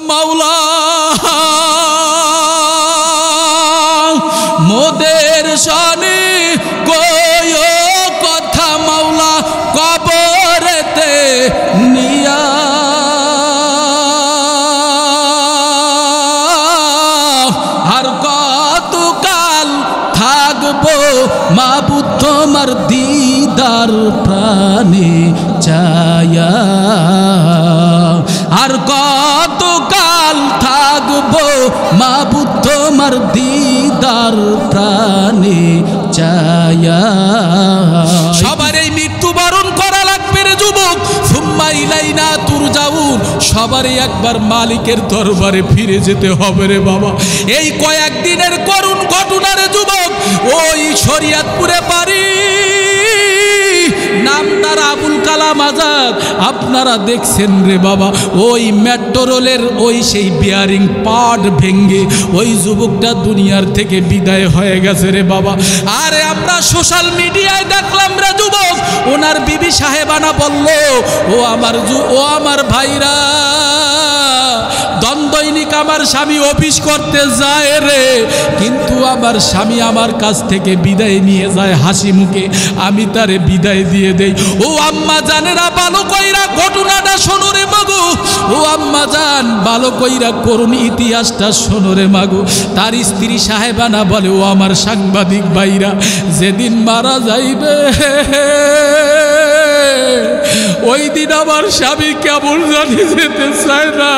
মাওলা মোদের শানে কয় কথা মাওলা কবরেতে নিয়া আর কতকাল থাকবো মাবুদ তোমার দিদার প্রাণে চায়া আর কতকাল থাকবো মাবুদ তোমার দিদার প্রাণে চায়া সবার এই মৃত্যুবরণ করা লাগবে রে যুবক সুম্মা ইলাইনা তুরজাউন সবারই একবার মালিকের দরবারে ফিরে যেতে হবে রে বাবা এই কয়েকদিনের করুণ ঘটনা রে যুবক ওই শরীয়তপুরে বাড়ি নামদার আবুল কালাম আজাদ আপনারা দেখছেন রে বাবা ওই মেট্রো রেলের ওই সেই বিয়ারিং পার্ট ভেঙে ওই যুবকটা দুনিয়ার থেকে বিদায় হয়ে গেছে রে বাবা আরে আমরা সোশ্যাল মিডিয়ায় দেখলাম রে যুবক ওনার বিবি সাহেবানা বলল ও আমার ভাইরা দৈনিক আমার স্বামী অফিস করতে যায় রে কিন্তু আমার স্বামী আমার কাছ থেকে বিদায় নিয়ে যায় হাসি মুখে আমি তারে বিদায় দিয়ে দেই ও আম্মা জানেরা ভালো কইরা ঘটনাটা শোনো রে মাগো ও আম্মা জান ভালো কইরা করুন ইতিহাসটা শোনো রে মাগো তার স্ত্রী সাহেবানা বলে ও আমার সাংবাদিক ভাইরা যেদিন মারা যাইবে ওই দিন আমার স্বামী কেমন জানি যেতে চায় না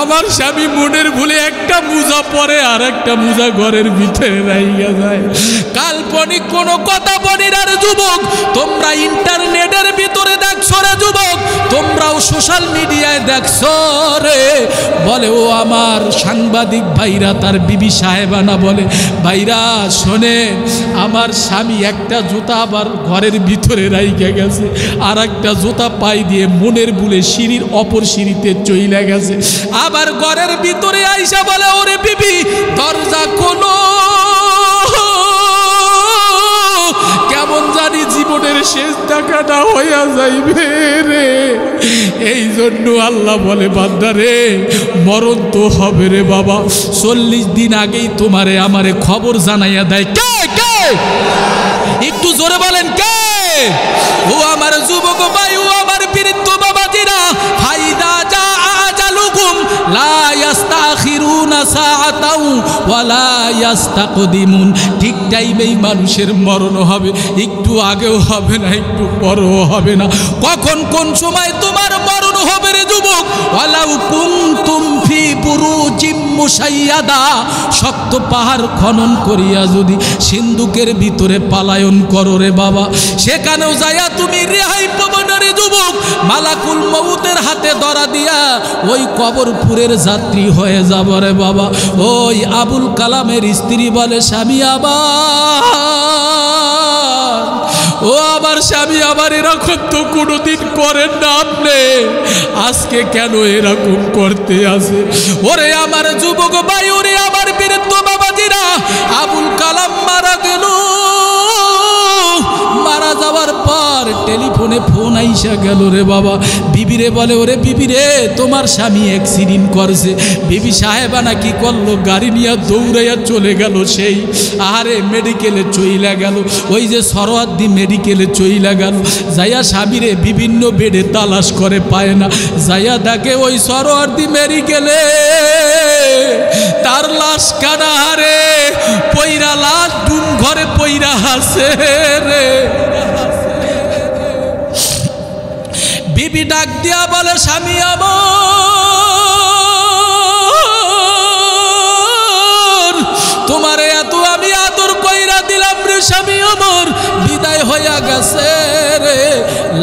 আমার স্বামী মনের ভুলে একটা মোজা পরে আর একটা মোজা ঘরের ভিতরে রাইয়া যায় কাল্পনিক কোনো কথা বলি না রে যুবক তোমরা ইন্টারনেটের ভিতরে দেখছো রে যুবক তোমরাও সোশ্যাল মিডিয়ায় দেখছো রে বলে ও আমার সাংবাদিক ভাইরা তার বিবি সাহেবানা বলে ভাইরা শোনে আমার স্বামী একটা জুতা আবার ঘরের ভিতরে রাইয়া গেছে আর একটা জুতা পাই দিয়ে মনের ভুলে সিঁড়ির অপর সিঁড়িতে চইলা গেছে আবার ঘরের ভিতরে আইসা বলে ওরে বিবি দরজা খোলো কেমন জানি জীবনের শেষ টাকাটা হইয়া যাইবে রে এই জন্য আল্লাহ বলে বান্দা রে মরণ তো হবে রে বাবা 40 দিন আগেই তোমারে আমারে খবর জানাইয়া দেয় কে কে একটু জোরে বলেন কে ও আমার যুবক ভাই ও আমার বৃদ্ধ বাবাজিরা ফাইদা জা আজালুকুম লা ইস্তাখিরুনা সাআতাও ওয়ালা ইস্তাকদিমুন ঠিক টাইমেই মানুষের মরণ হবে একটু আগেও হবে না একটু পরেও হবে না কখন কোন সময় তোমার মরণ হবে রে যুবক ওয়ালাউ কুনতুম ফি বুরুজিম মুশাইয়াদা শক্ত পাহাড় খনন করিয়া যদি সিন্ধুকের ভিতরে পালায়ন করো রে বাবা সেখানেও যাইয়া তুমি রেহাই পাবে না রে যুবক মালাকুল মউতের হাতে ধরা দিয়া ওই কবরপুরের যাত্রী হয়ে যাব রে বাবা ওই আবুল কালামের স্ত্রী বলে স্বামী আবার ও আমার স্বামী আবার এরকম তো কোনোদিন করেন না আপনি আজকে কেন এরকম করতে আসে ওরে আমার যুবক ভাই ওরে আমার বৃদ্ধ বাবাজিরা আবুল কালাম মারা গেল মারা যাওয়ার পর টেলিফোনে ফোন আইসা গেল রে বাবা বিবিরে বলে ওরে বিবিরে তোমার স্বামী অ্যাক্সিডেন্ট করছে বিবি সাহেবানা কি করলো গাড়ি নিয়ে দৌড়াইয়া চলে গেল সেই আরে মেডিকেলে চইলা গেল ওই যে সরোয়ার্দী মেডিকেলে চইলা গেল যাইয়া স্বামীরে বিভিন্ন বেডে তালাশ করে পায় না যাইয়া দেখে ওই সরোয়ার্দী মেডিকেলে তার লাশ কানা হারে পইরা লাশ ডুম ঘরে পইরা হাসে রে বিবি ডাক দিয়া বলে স্বামী আমার তোমারে এত আমি আদর কইরা দিলাম রে স্বামী আমার বিদায় হইয়া গেছে রে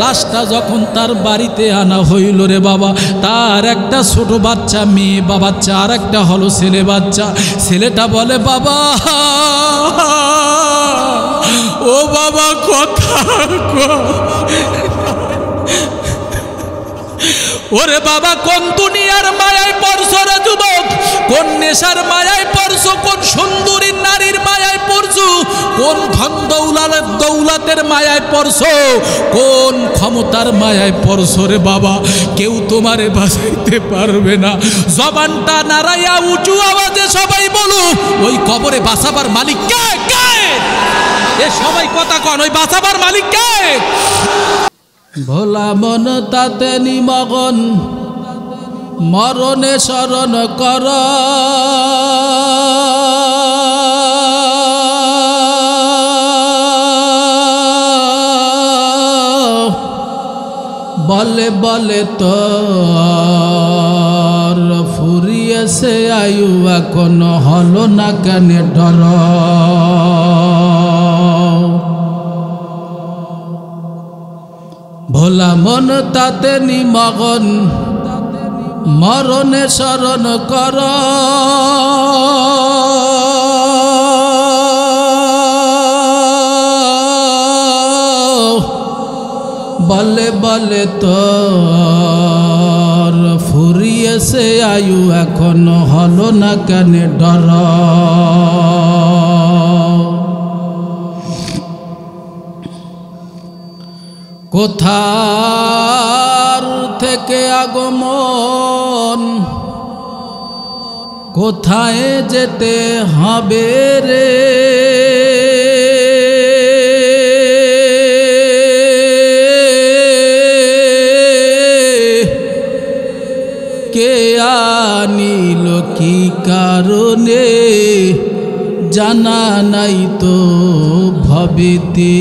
লাশটা যখন তার বাড়িতে আনা হইল রে বাবা তার একটা ছোট বাচ্চা মেয়ে বাচ্চা আর একটা হলো ছেলে বাচ্চা ছেলেটা বলে বাবা ও বাবা কথা ওরে বাবা কোন দুনিয়ার মায়ায় পড়ছো রে যুবক কোন নেশার মায়ায় পড়ছো কোন সুন্দরী নারীর মায়ায় পড়ছো কোন ধন দৌলতের মায়ায় পড়ছো, কোন ক্ষমতার মায়ায় পড়ছো রে বাবা, কেউ তোমারে বাঁচাইতে পারবে না। জবানটা নাড়াইয়া উঁচু আওয়াজে সবাই বলো, ওই কবরে বাঁচাবার মালিক কে? কে? এ সবাই কথা কন, ওই বাঁচাবার মালিক কে? ভোলা মন তাতে নিমগন, মরণে শরণ কর। বলে বলে তোর ফুরিয়েছে আয়ু, এখনো হলো না কেন ডর? ভোলা মন তাতে নিমগন, মরণে শরণ কর। বলে বলে তোর ফুরিয়েছে আয়ু, এখনো হলো না কেন ডর? কোথার থেকে আগমন, কোথায় যেতে হবে রে? কে আনিল কি কারণে, জানা নাই তো ভবেতে।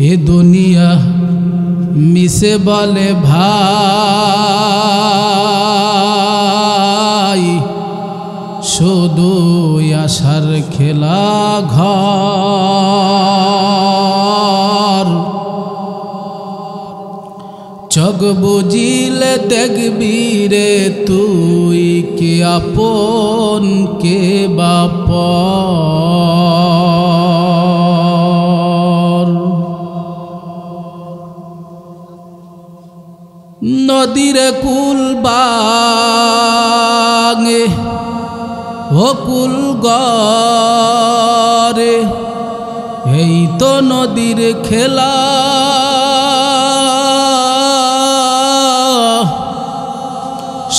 এ দুনিয়া মিশে বলে ভাই, শুধু আশার খেলা ঘর। চোখ বুঝিলে দেখবি রে তুই, কে আপন কে বাপর। নদীর কুল বাঙে ও কুল গরে, এই তো নদীর খেলা।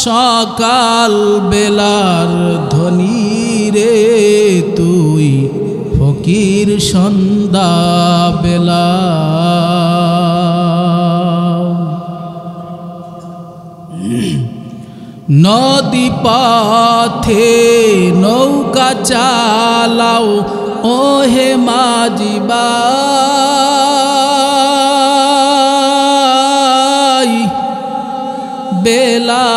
সকাল বেলার ধনী রে তুই, ফকির সন্ধ্যা বেলা। নদী পথে নৌকা চালাও ও হে মাঝি ভাই, বেলা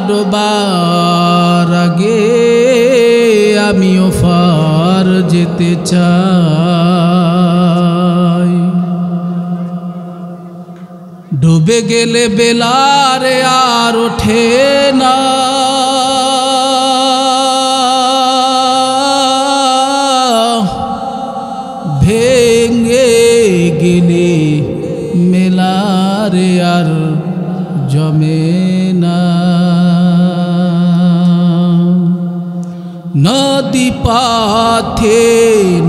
ডোবার আগে আমিও পার যেতে চাই। ডুবে গেলে বেলারে আর ওঠে না, ভেঙে গেলে মেলারে আর জমে না। নদী পথে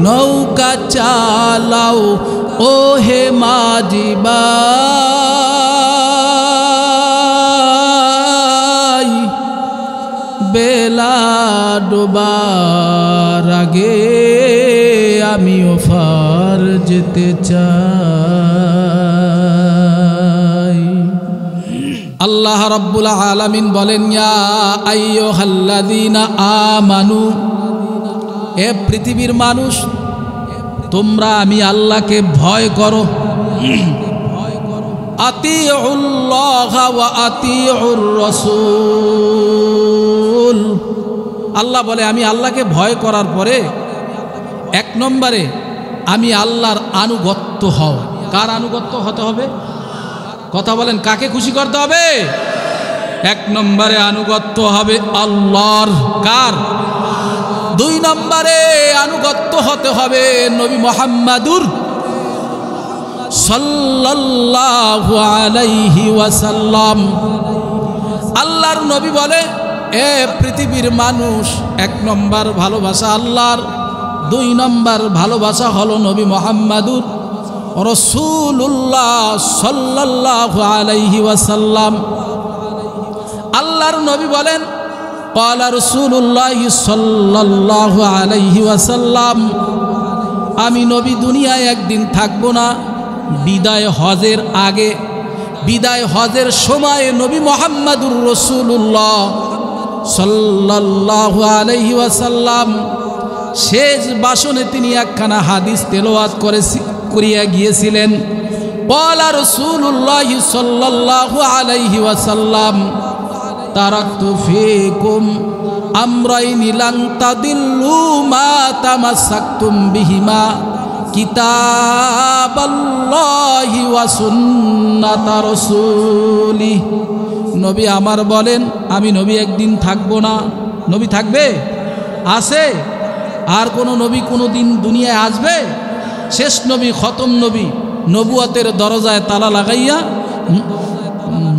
নৌকা চালাও ও হে মাঝি ভাই, বেলা ডোবার আগে আমিও পার যেতে চাই। আল্লাহ রাব্বুল আলামিন বলেন, ইয়া আইয়ুহাল্লাযীনা আমানু, এ পৃথিবীর মানুষ তোমরা আমি আল্লাহকে ভয় করো। আতিউল্লাহ ওয়া আতিউর রাসূল। আল্লাহ বলে আমি আল্লাহকে ভয় করার পরে এক নম্বরে আমি আল্লাহর আনুগত্য হও। কার আনুগত্য হতে হবে? কথা বলেন, কাকে খুশি করতে হবে? এক নম্বরে আনুগত্য হবে আল্লাহর। কার? দুই নম্বরে আনুগত্য হতে হবে নবী মুহাম্মাদুর সাল্লাল্লাহু আলাইহি ওয়াসাল্লাম। আল্লাহর নবী বলে এ পৃথিবীর মানুষ, 1 নম্বর ভালোবাসা আল্লাহর, 2 নম্বর ভালোবাসা হলো নবী মুহাম্মাদুর রাসূলুল্লাহ সাল্লাল্লাহু আলাইহি ওয়াসাল্লাম। আল্লাহর নবী বলেন, ক্বালা রাসূলুল্লাহ সাল্লাল্লাহু আলাইহি ওয়াসাল্লাম, আমি নবী দুনিয়ায় একদিন থাকবো না। বিদায় হজের আগে, বিদায় হজের সময় নবী মুহাম্মাদুর রাসূলুল্লাহ সাল্লাল্লাহু আলাইহি ওয়াসাল্লাম শেষ ভাষণে তিনি একখানা হাদিস তেলাওয়াত করিয়া গিয়েছিলেন। ক্বালা রাসূলুল্লাহ সাল্লাল্লাহু আলাইহি ওয়াসাল্লাম, তারাকতু ফীকুম আমরাইনি লান তাদিল্লু মা তামাসসাকতুম বিহিমা কিতাবাল্লাহি ওয়া সুন্নাতা রাসূলি। নবী আমার বলেন, আমি নবী একদিন থাকবো না। নবী থাকবে? আছে? আর কোন নবী কোনো দিন দুনিয়ায় আসবে? শেষ নবী, খতম নবী, নবুয়তের দরজায় তালা লাগাইয়া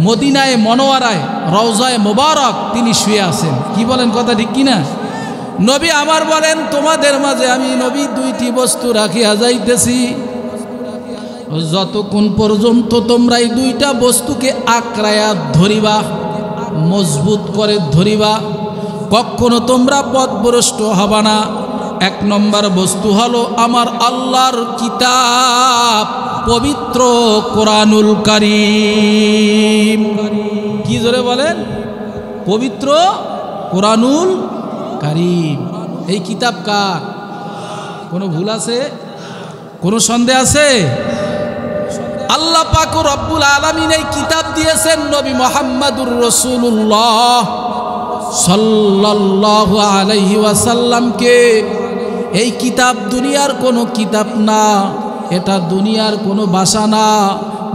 মদিনায় মনোয়ারায় রওজায় মোবারক তিনি শুয়ে আছেন। কি বলেন, কথা ঠিক কিনা? নবী আমার বলেন, তোমাদের মাঝে আমি নবী 2টি বস্তু রাখিয়া যাইতেছি, যতক্ষণ পর্যন্ত তোমরা এই 2টা বস্তুকে আঁকড়ায়া ধরিবা, মজবুত করে ধরিবা, কখনো তোমরা পথভ্রষ্ট হবা না। 1 নম্বর বস্তু হলো আমার আল্লাহর কিতাব, পবিত্র কোরআনুল কারীম। কি জোরে বলেন? পবিত্র কোরআনুল কারীম। এই কিতাব কার? কোনো ভুল আছে? কোনো সন্দেহ আছে? আল্লাহ পাক রব্বুল আলামিন এই কিতাব দিয়েছেন নবী মুহাম্মাদুর রাসূলুল্লাহ সাল্লাল্লাহু আলাইহি ওয়াসাল্লামকে। এই কিতাব দুনিয়ার কোনো কিতাব না, এটা দুনিয়ার কোনো ভাষা না,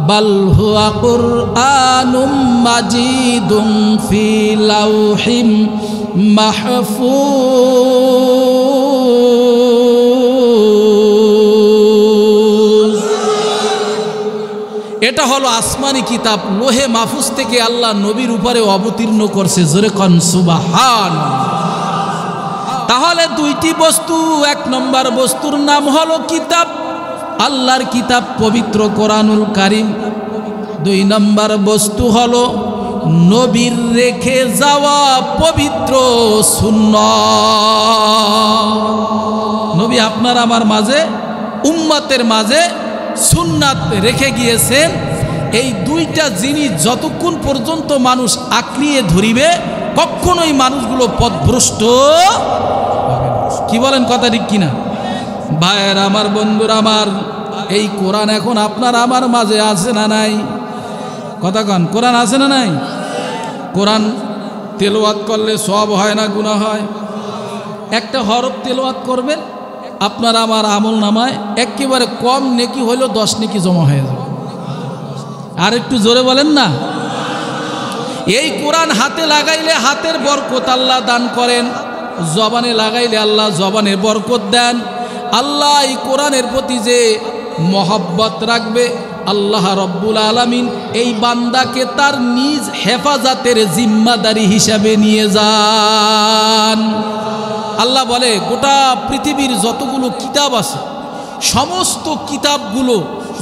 বাল হুয়া কুরআনুম মাজিদুম ফি লাউহিম মাহফুজ। এটা হলো আসমানি কিতাব, লোহে মাহফুজ থেকে আল্লাহ নবীর উপরে অবতীর্ণ করছে। জোরে কোন সুবহানাল্লাহ। তাহলে 2টি বস্তু, 1 নম্বর বস্তুর নাম হলো কিতাব, আল্লাহর কিতাব পবিত্র কোরআনুল কারীম। 2 নম্বর বস্তু হলো নবীর রেখে যাওয়া পবিত্র সুন্নাত। নবী আপনার আমার মাঝে, উম্মতের মাঝে সুন্নাত রেখে গিয়েছেন। এই 2টা জিনিস যতক্ষণ পর্যন্ত মানুষ আঁকড়িয়ে ধরিবে, কখনোই মানুষগুলো পথভ্রষ্ট হবে না। কি বলেন, কথা ঠিক কিনা? ভাইয়ের আমার, বন্ধুরা আমার, এই কোরআন এখন আপনার আমার মাঝে আছে না নাই? কথা কন, কোরআন আছে না নাই? কোরআন তেলাওয়াত করলে সওয়াব হয় না গুনাহ হয়? একটা হরফ তেলাওয়াত করবেন, আপনার আমার আমল নামায় একেবারে কম নেকি হইলেও 10 নেকি জমা হয়ে যাবে। আর একটু জোরে বলেন না। এই কোরআন হাতে লাগাইলে হাতের বরকত আল্লাহ দান করেন, জবানে লাগাইলে আল্লাহ জবানের বরকত দেন। আল্লাহ এই কোরআনের প্রতি যে মহব্বত রাখবে, আল্লাহ রব্বুল আলামিন এই বান্দাকে তার নিজ হেফাজতের জিম্মাদারি হিসাবে নিয়ে যান। আল্লাহ বলে, গোটা পৃথিবীর যতগুলো কিতাব আছে, সমস্ত কিতাবগুলো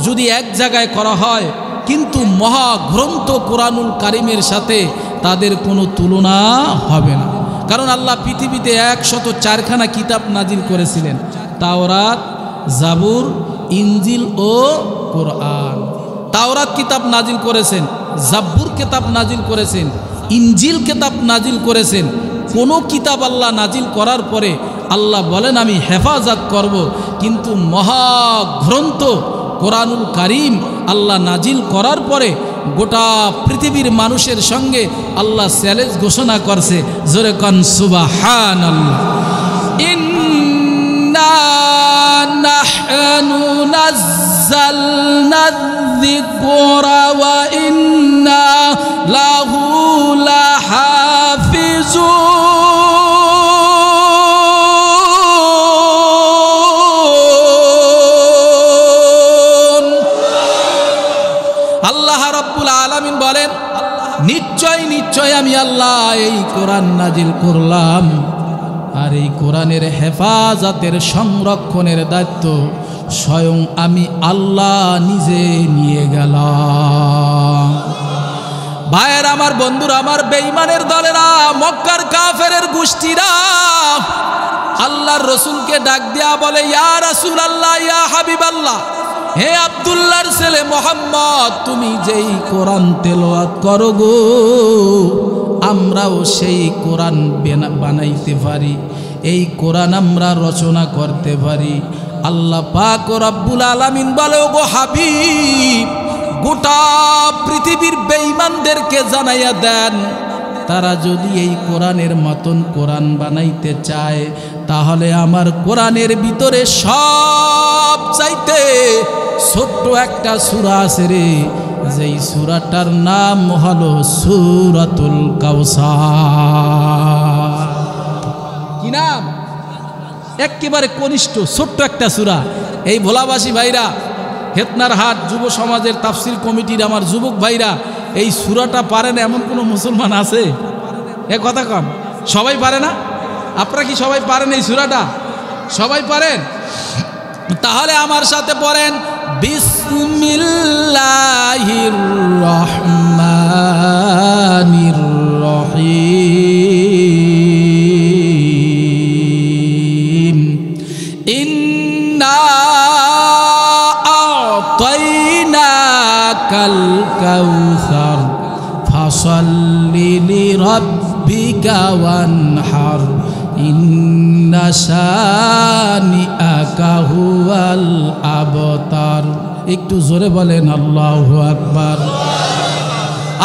যদি এক জায়গায় করা হয়, কিন্তু মহাগ্রন্থ কোরআনুল কারীমের সাথে তাদের কোনো তুলনা হবে না। কারণ আল্লাহ পৃথিবীতে 104খানা কিতাব নাজিল করেছিলেন, তাওরাত, জাবুর, ইনজিল ও কোরআন। তাওরাত কিতাব নাজিল করেছেন, জাবুর কিতাব নাজিল করেছেন, ইনজিল কিতাব নাজিল করেছেন। কোনো কিতাব আল্লাহ নাজিল করার পরে আল্লাহ বলেন আমি হেফাজত করব, কিন্তু মহাগ্রন্থ কোরআনুল কারীম আল্লাহ নাজিল করার পরে গোটা পৃথিবীর মানুষের সঙ্গে আল্লাহ চ্যালেঞ্জ ঘোষণা করছে। জোরে কান সুবহানাল্লাহ। ইন্না নাহনু নাযালনা যিকরা ওয়া ইন্না লাহু লাহাফিজুন। আল্লাহ রাব্বুল আলামিন বলেন, নিশ্চয় নিশ্চয় আমি আল্লাহ এই কোরআন নাজিল করলাম, আর এই কোরআনের হেফাজতের সংরক্ষণের দায়িত্ব স্বয়ং আমি আল্লাহ নিজে নিয়ে গেলাম। ভাইয়ের আমার, বন্ধুরা আমার, বেঈমানের দলেরা, মক্কার কাফেরের গোষ্ঠীরা আল্লাহর রসুলকে ডাক দিয়া বলে, ইয়া রাসূলুল্লাহ, ইয়া হাবিবাল্লাহ, হে আব্দুল্লাহর ছেলে মোহাম্মদ, তুমি যেই কোরআন তেলাওয়াত করো গো, আমরাও সেই কোরআন বানাইতে পারি, এই কোরআন আমরা রচনা করতে পারি। আল্লাহ পাক রব্বুল আলামিন বলে, গো হাবিব, গোটা পৃথিবীর বেঈমানদেরকে জানাইয়া দেন, তারা যদি এই কোরআনের মতন কোরআন বানাইতে চায়, তাহলে আমার কোরআনের ভিতরে সব চাইতে ছোট্ট একটা সূরা আছে রে, যেই সূরাটার নাম হলো সূরাতুল কাউসার। কি নাম? একেবারে কনিষ্ঠ ছোট্ট একটা সূরা। এই ভোলাবাসী ভাইরা, হেতনার হাট যুব সমাজের তাফসির কমিটির আমার যুবক ভাইরা, এই সূরাটা পারে না এমন কোনো মুসলমান আছে? এ কথা কম, সবাই পারে না? আপনারা কি সবাই পারেন এই সূরাটা? সবাই পারেন? তাহলে আমার সাথে পড়েন, বিসমিল্লাহির রহমানির রহিম, ইন্না আ'তাইনাকাল কাউসার ফাসাল্লি লিরাব্বিকা ওয়ানহার ইন্না শানিআকা হুয়াল আবতার। একটু জোরে বলেন আল্লাহু আকবার।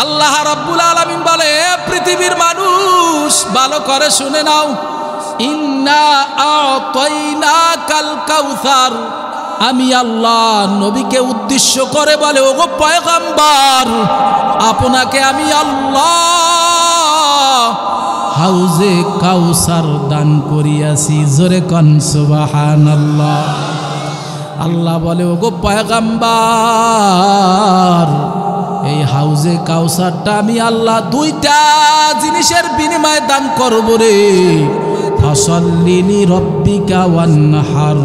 আল্লাহ রাব্বুল আলামিন বলে, পৃথিবীর মানুষ ভালো করে শুনে নাও, ইন্না আ'তাইনাকাল কাউসার, আমি আল্লাহ নবীকে উদ্দেশ্য করে বলে, ওগো পয়গম্বর, আপনাকে আমি আল্লাহ হাউজে কাউসার দান করিয়াছি। জোরে কন সুবহানাল্লাহ। আল্লাহ বলে, ওগো পয়গম্বর, এই হাউজে কাউসারটা আমি আল্লাহ দুইটা জিনিসের বিনিময়ে দান করব রে। ফাসাল্লি লিরাব্বিকা ওয়ানহার,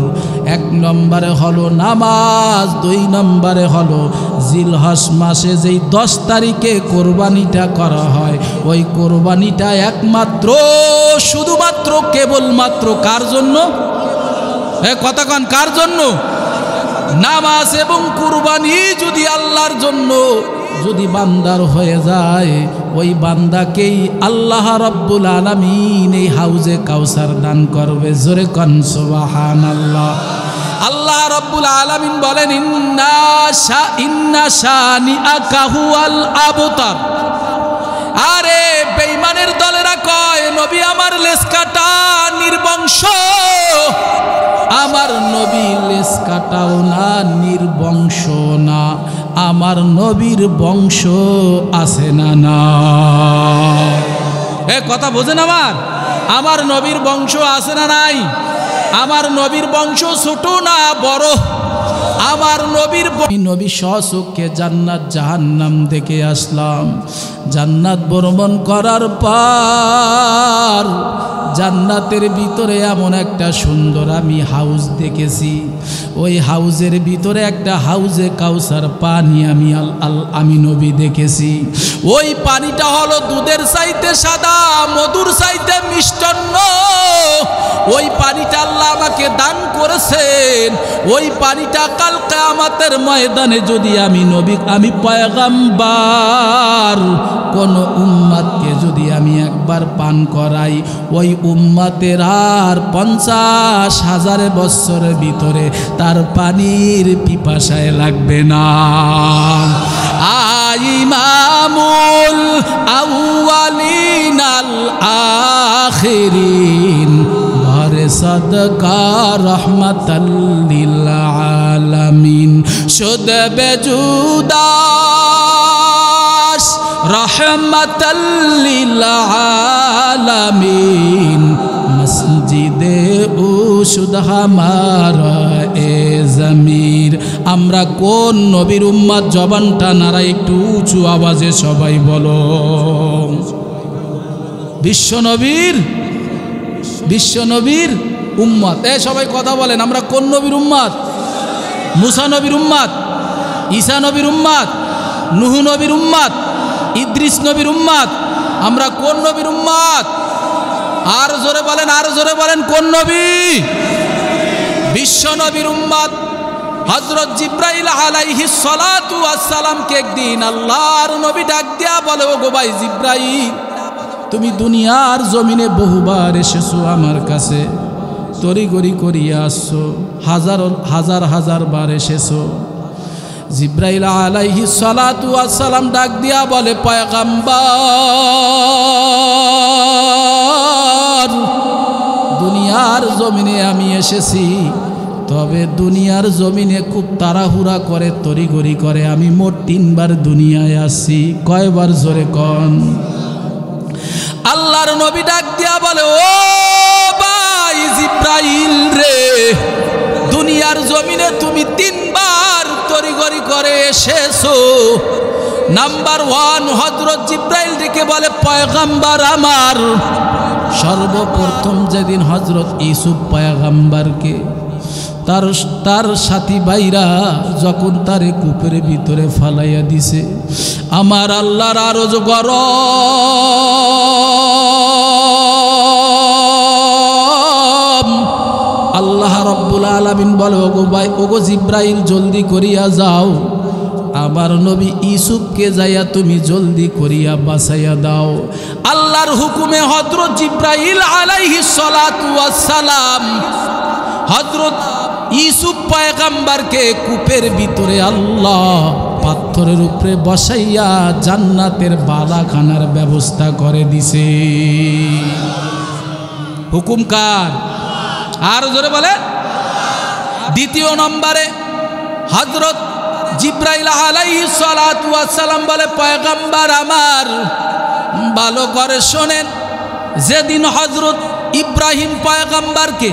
এক নম্বরে হলো নামাজ, দুই নম্বরে হলো জিলহজ মাসে যেই 10 তারিখে কোরবানিটা করা হয়, ওই কোরবানিটা একমাত্র শুধুমাত্র কেবলমাত্র কার জন্য? কথা কন, কার জন্য? নামাজ এবং কুরবানি যদি আল্লাহর জন্য যদি বান্দার হয়ে যায়, ওই বান্দাকেই আল্লাহ রাব্বুল আলামিন এই হাউজে কাউসার দান করবে। জোরে কন সুবহানাল্লাহ। আল্লাহ রাব্বুল আলামিন বলেন, ইন্না শানিআকা হুয়াল আবতার। আরে বেঈমানের দলেরা কয়, নবী আমার লেজ কাটা নির্বংশ। আমার নবী লেজ কাটাও না, নির্বংশ না, আমার নবীর বংশ আছে না? না, এ কথা বোঝেন আমার নবীর বংশ আছে না নাই? আমার নবীর বংশ ছোট না বড়? আমার নবী স্বচক্ষে জান্নাত জাহান্নাম দেখে আসলাম। জান্নাত ভ্রমণ করার পর জান্নাতের ভিতরে এমন একটা সুন্দর আমি হাউস দেখেছি। ওই হাউজের ভিতরে একটা হাউজে কাউসার পানি আমি নবী দেখেছি। ওই পানিটা হলো দুধের চাইতে সাদা, মধুর চাইতে মিষ্টান্ন। ওই পানিটা আল্লাহ আমাকে দান করেছেন। ওই পানিটা কাল কিয়ামতের ময়দানে যদি আমি পয়গম্বর কোন উম্মতকে যদি আমি একবার পান করাই, ওই উম্মতের আর 50,000 বছরের ভিতরে তার পানির পিপাসায় লাগবে না। ইমামুল আউয়ালিন আল আখিরিন, ভরে সদকা রহমাতাল লিল আলামিন, শুদ বেজুদাস রহমাতাল লিল আলামিন, মসজিদে উশুদ হামারা এ জমির, আমরা কোন নবীর উম্মত? জবানটা নাড়া একটু উঁচু আওয়াজে সবাই বলো। বিশ্বনবীর উম্মত। সবাই কথা বলেন, আমরা কোন নবীর উম্মত? মুসা নবীর উম্মত, ঈসা নবীর উম্মত, নূহ নবীর উম্মত, ইদ্রিস নবীর উম্মত। আমরা কোন নবীর উম্মত? আর জোরে বলেন কোন নবী? বিশ্ব নবীর উম্মত। হযরত জিবরাইল আলাইহিস সালাতু ওয়াস সালামকে একদিন আল্লাহর নবী ডাক দিয়া বলে, ও গো ভাই জিবরাইল, তুমি দুনিয়ার জমিনে বহুবার এসেছো আমার কাছে, তড়িঘড়ি করিয়া আসছো, হাজার বার এসেছো। জিবরাইল আলাইহিস সালাতু ওয়াস সালাম ডাক দিয়া বলে, পয়গম্বর, দুনিয়ার জমিনে আমি এসেছি, তবে দুনিয়ার জমিনে খুব তাড়াহুড়া করে, তড়িঘড়ি করে। আমি মোট 3 বার দুনিয়ায় আসছি। কয়বার? জোরে কন। আল্লাহর নবী ডাক দিয়া বলে, ও ভাই জিবরাইল রে, দুনিয়ার জমিনে তুমি 3 বার তড়িঘড়ি করে এসেছো। নাম্বার 1 হযরত জিবরাইল ডেকে বলে, পয়গম্বর আমার, সর্বপ্রথম যেদিন হযরত ইউসুফ পয়গম্বরকে তার সাথী ভাইরা যখন তারে কূপের ভিতরে ফালাইয়া দিছে, আমার আল্লাহর আরজ গরম। আল্লাহ রব্বুল আলামিন বলে, ওগো জিবরাইল, জলদি করিয়া যাও, আমার নবী ইউসুফকে যাইয়া তুমি জলদি করিয়া বাঁচাইয়া দাও। আল্লাহর হুকুমে হযরত জিবরাইল আলাইহিস সালাতু ওয়াস সালাম হযরত ইউসুফ পয়গম্বরকে কূপের ভিতরে আল্লাহ পাথরের উপরে বসাইয়া জান্নাতের বালাখানার ব্যবস্থা করে দিছে। হুকুম কার? আর জোরে বলে। দ্বিতীয় নম্বরে হযরত জিবরাইল আলাইহিস সালাতু ওয়াস সালাম বলে, পয়গম্বর আমার, ভালো করে শোনেন, যেদিন হযরত ইব্রাহিম পয়গম্বরকে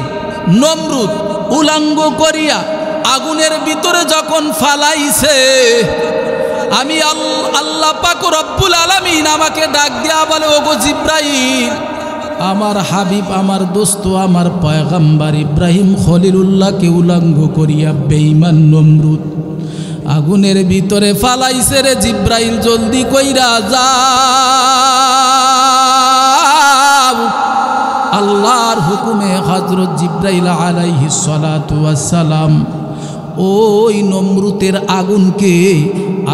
নমরুদ উলঙ্গ করিয়া আগুনের ভিতরে যখন ফালাইছে, আমি আল্লাহ পাক রব্বুল আলামিন আমাকে ডাক দিয়া বলে, ওগো জিবরাইল, আমার হাবিব, আমার দোস্ত, আমার পয়গম্বর ইব্রাহিম খলিলুল্লাহকে উলঙ্গ করিয়া বেঈমান নমরুদ আগুনের ভিতরে ফালাইছে রে। জিবরাইল, জলদি কইরা যাও। আল্লাহর হুকুমে হযরত জিবরাইল আলাইহিস সালাতু ওয়াস সালাম ওই নমরুদের আগুনকে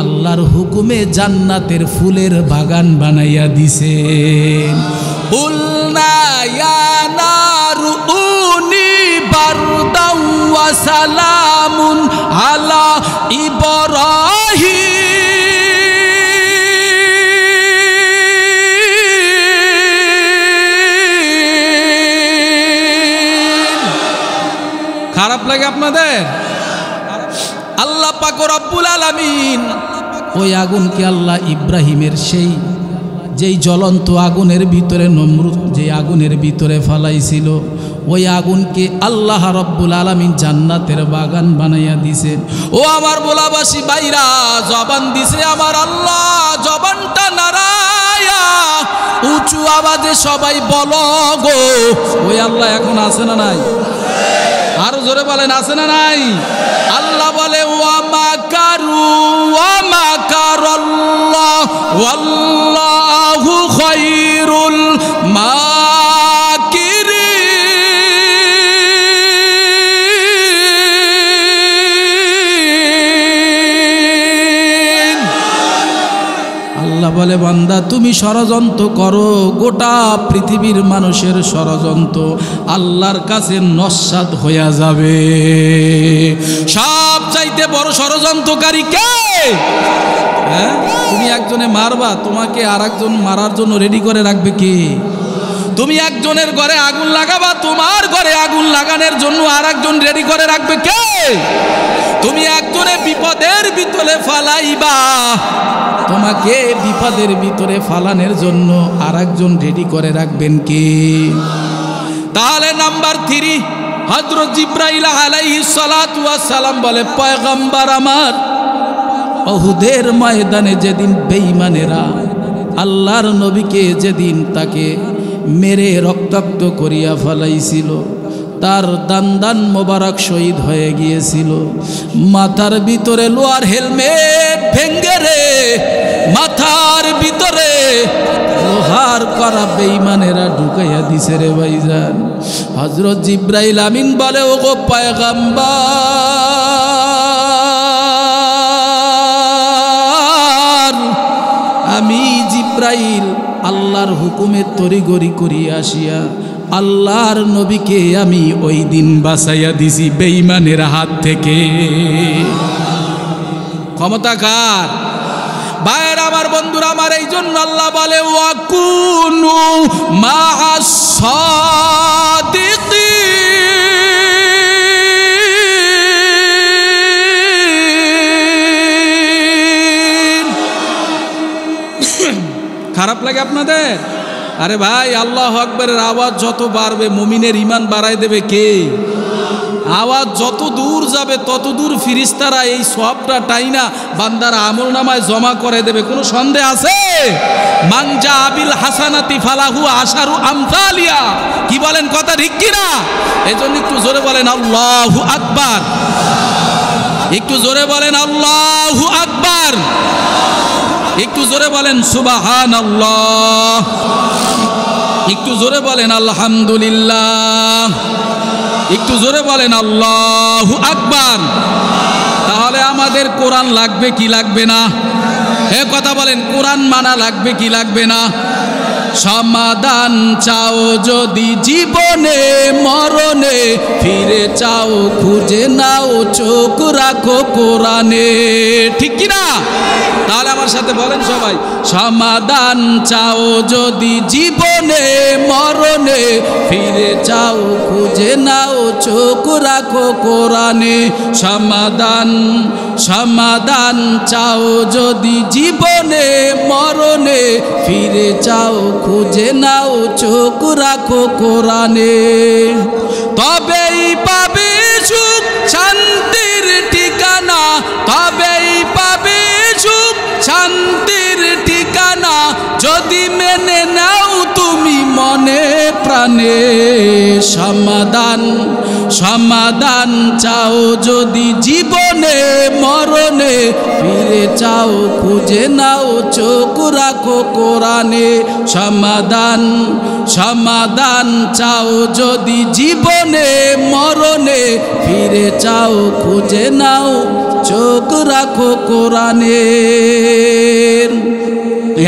আল্লাহর হুকুমে জান্নাতের ফুলের বাগান বানাইয়া দিছেন। কুলনা ইয়া নারু উনি বারদাও ওয়া সালামুন আলা ইব্রাহিম। খারাপ লাগে আপনাদের? আল্লাহ পাক রব্বুল আলামিন ওই আগুনকে আল্লাহ ইব্রাহিমের যেই জ্বলন্ত আগুনের ভিতরে নমরুদ যে আগুনের ভিতরে ফালাইছিল, ওই আগুনকে আল্লাহ রব্বুল আলামিন জান্নাতের বাগান বানাইয়া দিছেন। ও আমার বোলাবাসী ভাইরা, জবান দিছে আমার আল্লাহ, জবানটা নারায়া উঁচু আওয়াজে সবাই বলো গো, ওই আল্লাহ এখন আছে না নাই? আরো জোরে বলেন, আছে না নাই? আল্লাহ বলে, ওয়া মাকারু ওয়া মাকারাল্লাহ ওয়াল্লাহু খায়রুল মাকিরিন। আল্লাহ বলে, বান্দা তুমি ষড়যন্ত্র করো, গোটা পৃথিবীর মানুষের ষড়যন্ত্র আল্লাহর কাছে নস্যাৎ হইয়া যাবে। সব চাইতে বড় ষড়যন্ত্রকারী কে? হ্যাঁ, তুমি একজনে মারবা, তোমাকে আর একজন মারার জন্য রেডি করে রাখবে কে? তুমি একজনের ঘরে আগুন লাগাবা, তোমার ঘরে আগুন লাগানোর জন্য আর একজন রেডি করে রাখবে কে? তুমি একজনে বিপদের ভিতরে ফালাইবা, তোমাকে বিপদের ভিতরে ফালানোর জন্য আর একজন রেডি করে রাখবেন কে? তাহলে নাম্বার 3 হযরত জিবরাইল আলাইহিস সালাতু ওয়াস সালাম বলে, পয়গম্বর আমার, উহুদের ময়দানে যেদিন বেঈমানেরা আল্লাহর নবীকে যেদিন তাকে মেরে রক্তাক্ত করিয়া ফেলাইছিল, তার দান মোবারক শহীদ হয়ে গিয়েছিল, মাথার ভিতরে লোহার হেলমেট ভেঙ্গে রে মাথার ভিতরে লোহার করা বেঈমানেরা ঢুকাইয়া দিছে রে ভাইজান। হযরত জিবরাইল আমিন বলে, ওগো পয়গম্বর, আমি জিবরাইল আল্লাহর হুকুমে তড়িঘড়ি করিয়া আসিয়া আল্লাহর নবীকে আমি ওই দিন বাঁচাইয়া দিছি বেঈমানের হাত থেকে। ক্ষমতা কার? ভাইয়ের আমার, বন্ধুরা আমার, এই জন্য আল্লাহ বলে, ওয়াকুনু মা'আস সাদিকিন। খারাপ লাগে আপনাদের? আরে ভাই, আল্লাহু আকবারের আওয়াজ যত বাড়বে মুমিনের ঈমান বাড়ায় দেবে কে? আওয়াজ যত দূর যাবে তত দূর ফিরিস্তারা এই সবটা টাইনা বান্দার আমল নামায় জমা করে দেবে। কোনো সন্দেহ আছে? মান জা আবিল হাসানাতি ফালাহু আশারু আমসালিয়া। কি বলেন, কথা ঠিক কিনা? এজন্য একটু জোরে বলেন আল্লাহু আকবার, একটু জোরে বলেন আল্লাহু আকবার, একটু জোরে বলেন সুবহানাল্লাহ, একটু জোরে বলেন আলহামদুলিল্লাহ, একটু জোরে বলেন আল্লাহু আকবার। তাহলে আমাদের কোরআন লাগবে কি লাগবে না? এ কথা বলেন, কোরআন মানা লাগবে কি লাগবে না? সমাধান চাও যদি জীবনে মরণে, ফিরে চাও খুঁজে নাও চোখ রাখো কোরআনে। ঠিক কিনা? তাহলে আমার সাথে বলেন সবাই, সমাধান চাও যদি জীবনে মরণে, ফিরে চাও খুঁজে নাও চোখ রাখো কোরআনে। সমাধান সমাধান চাও যদি জীবনে মরণে, ফিরে চাও খুঁজে নাও চোখ রাখো কোরআনে। তবেই পাবে সুখ শান্তির ঠিকানা, তবেই পাবে সুখ শান্তির ঠিকানা, যদি মেনে নাও তুমি মনে প্রাণে। সমাধান সমাধান চাও যদি জীবনে মরণে, ফিরে চাও খুঁজে নাও চোখ রাখো কোরআনে। সমাধান সমাধান চাও যদি জীবনে মরণে, ফিরে চাও খুঁজে নাও চোখ রাখো কোরআনে।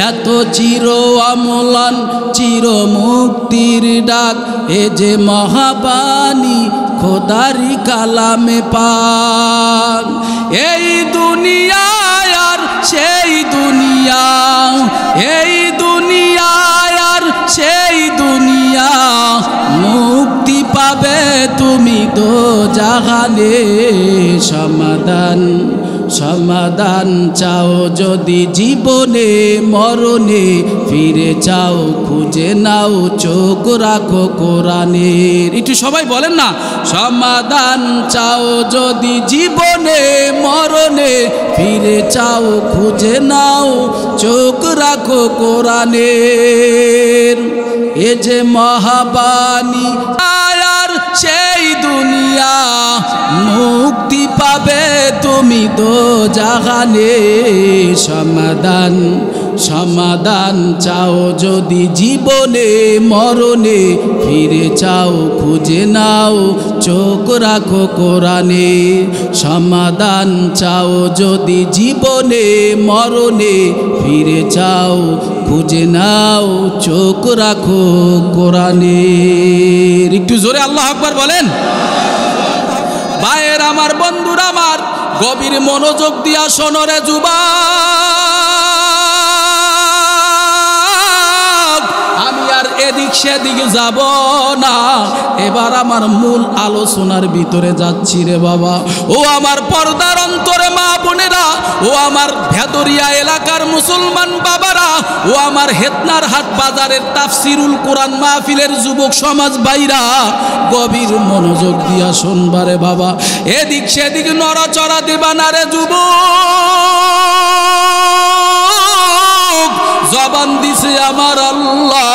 এত চির অমলান চির মুক্তির ডাক, এ যে মহাবাণী খোদারি কালামে পাক। এই দুনিয়ায় আর সেই দুনিয়া, এই দুনিয়ায় আর সেই দুনিয়া, মুক্তি পাবে তুমি দোজাহানে। সমাধান সমাধান চাও যদি জীবনে মরণে, ফিরে চাও খুঁজে নাও চোখ রাখো কোরআনের। একটু সবাই বলেন না, সমাধান চাও যদি জীবনে মরণে, ফিরে চাও খুঁজে নাও চোখ রাখো কোরআনের। এ যে মহাবাণী আয়ার সেই দুনিয়া, মুক্তি পাবে তুমি দোজাহানে। সমাধান সমাধান চাও যদি জীবনে মরণে, ফিরে চাও খুঁজে নাও চোখ রাখো কোরআনে। সমাধান চাও যদি জীবনে মরণে, ফিরে চাও খুঁজে নাও চোখ রাখো কোরআনে। একটু জোরে আল্লাহু আকবার বলেন। ভাইয়ের আমার, বন্ধুরা আমার, গভীর মনোযোগ দিয়া শোনো রে যুবক, আমি আর এদিক সেদিক যাব না, এবার আমার মূল আলোচনার ভিতরে যাচ্ছি রে বাবা। ও আমার পর্দার অন্তরে মা বোনেরা, ও আমার ভেদরিয়া এলাকার মুসলমান বাবারা, ও ও আমার হেতনার হাট বাজারের তাফসিরুল কোরআন মাহফিলের যুবক সমাজ ভাইরা, গভীর মনোযোগ দিয়া শুনবারে বাবা। এদিক সেদিক নড়াচড়া দিবা না রে যুবক। জবান দিছে আমার আল্লাহ,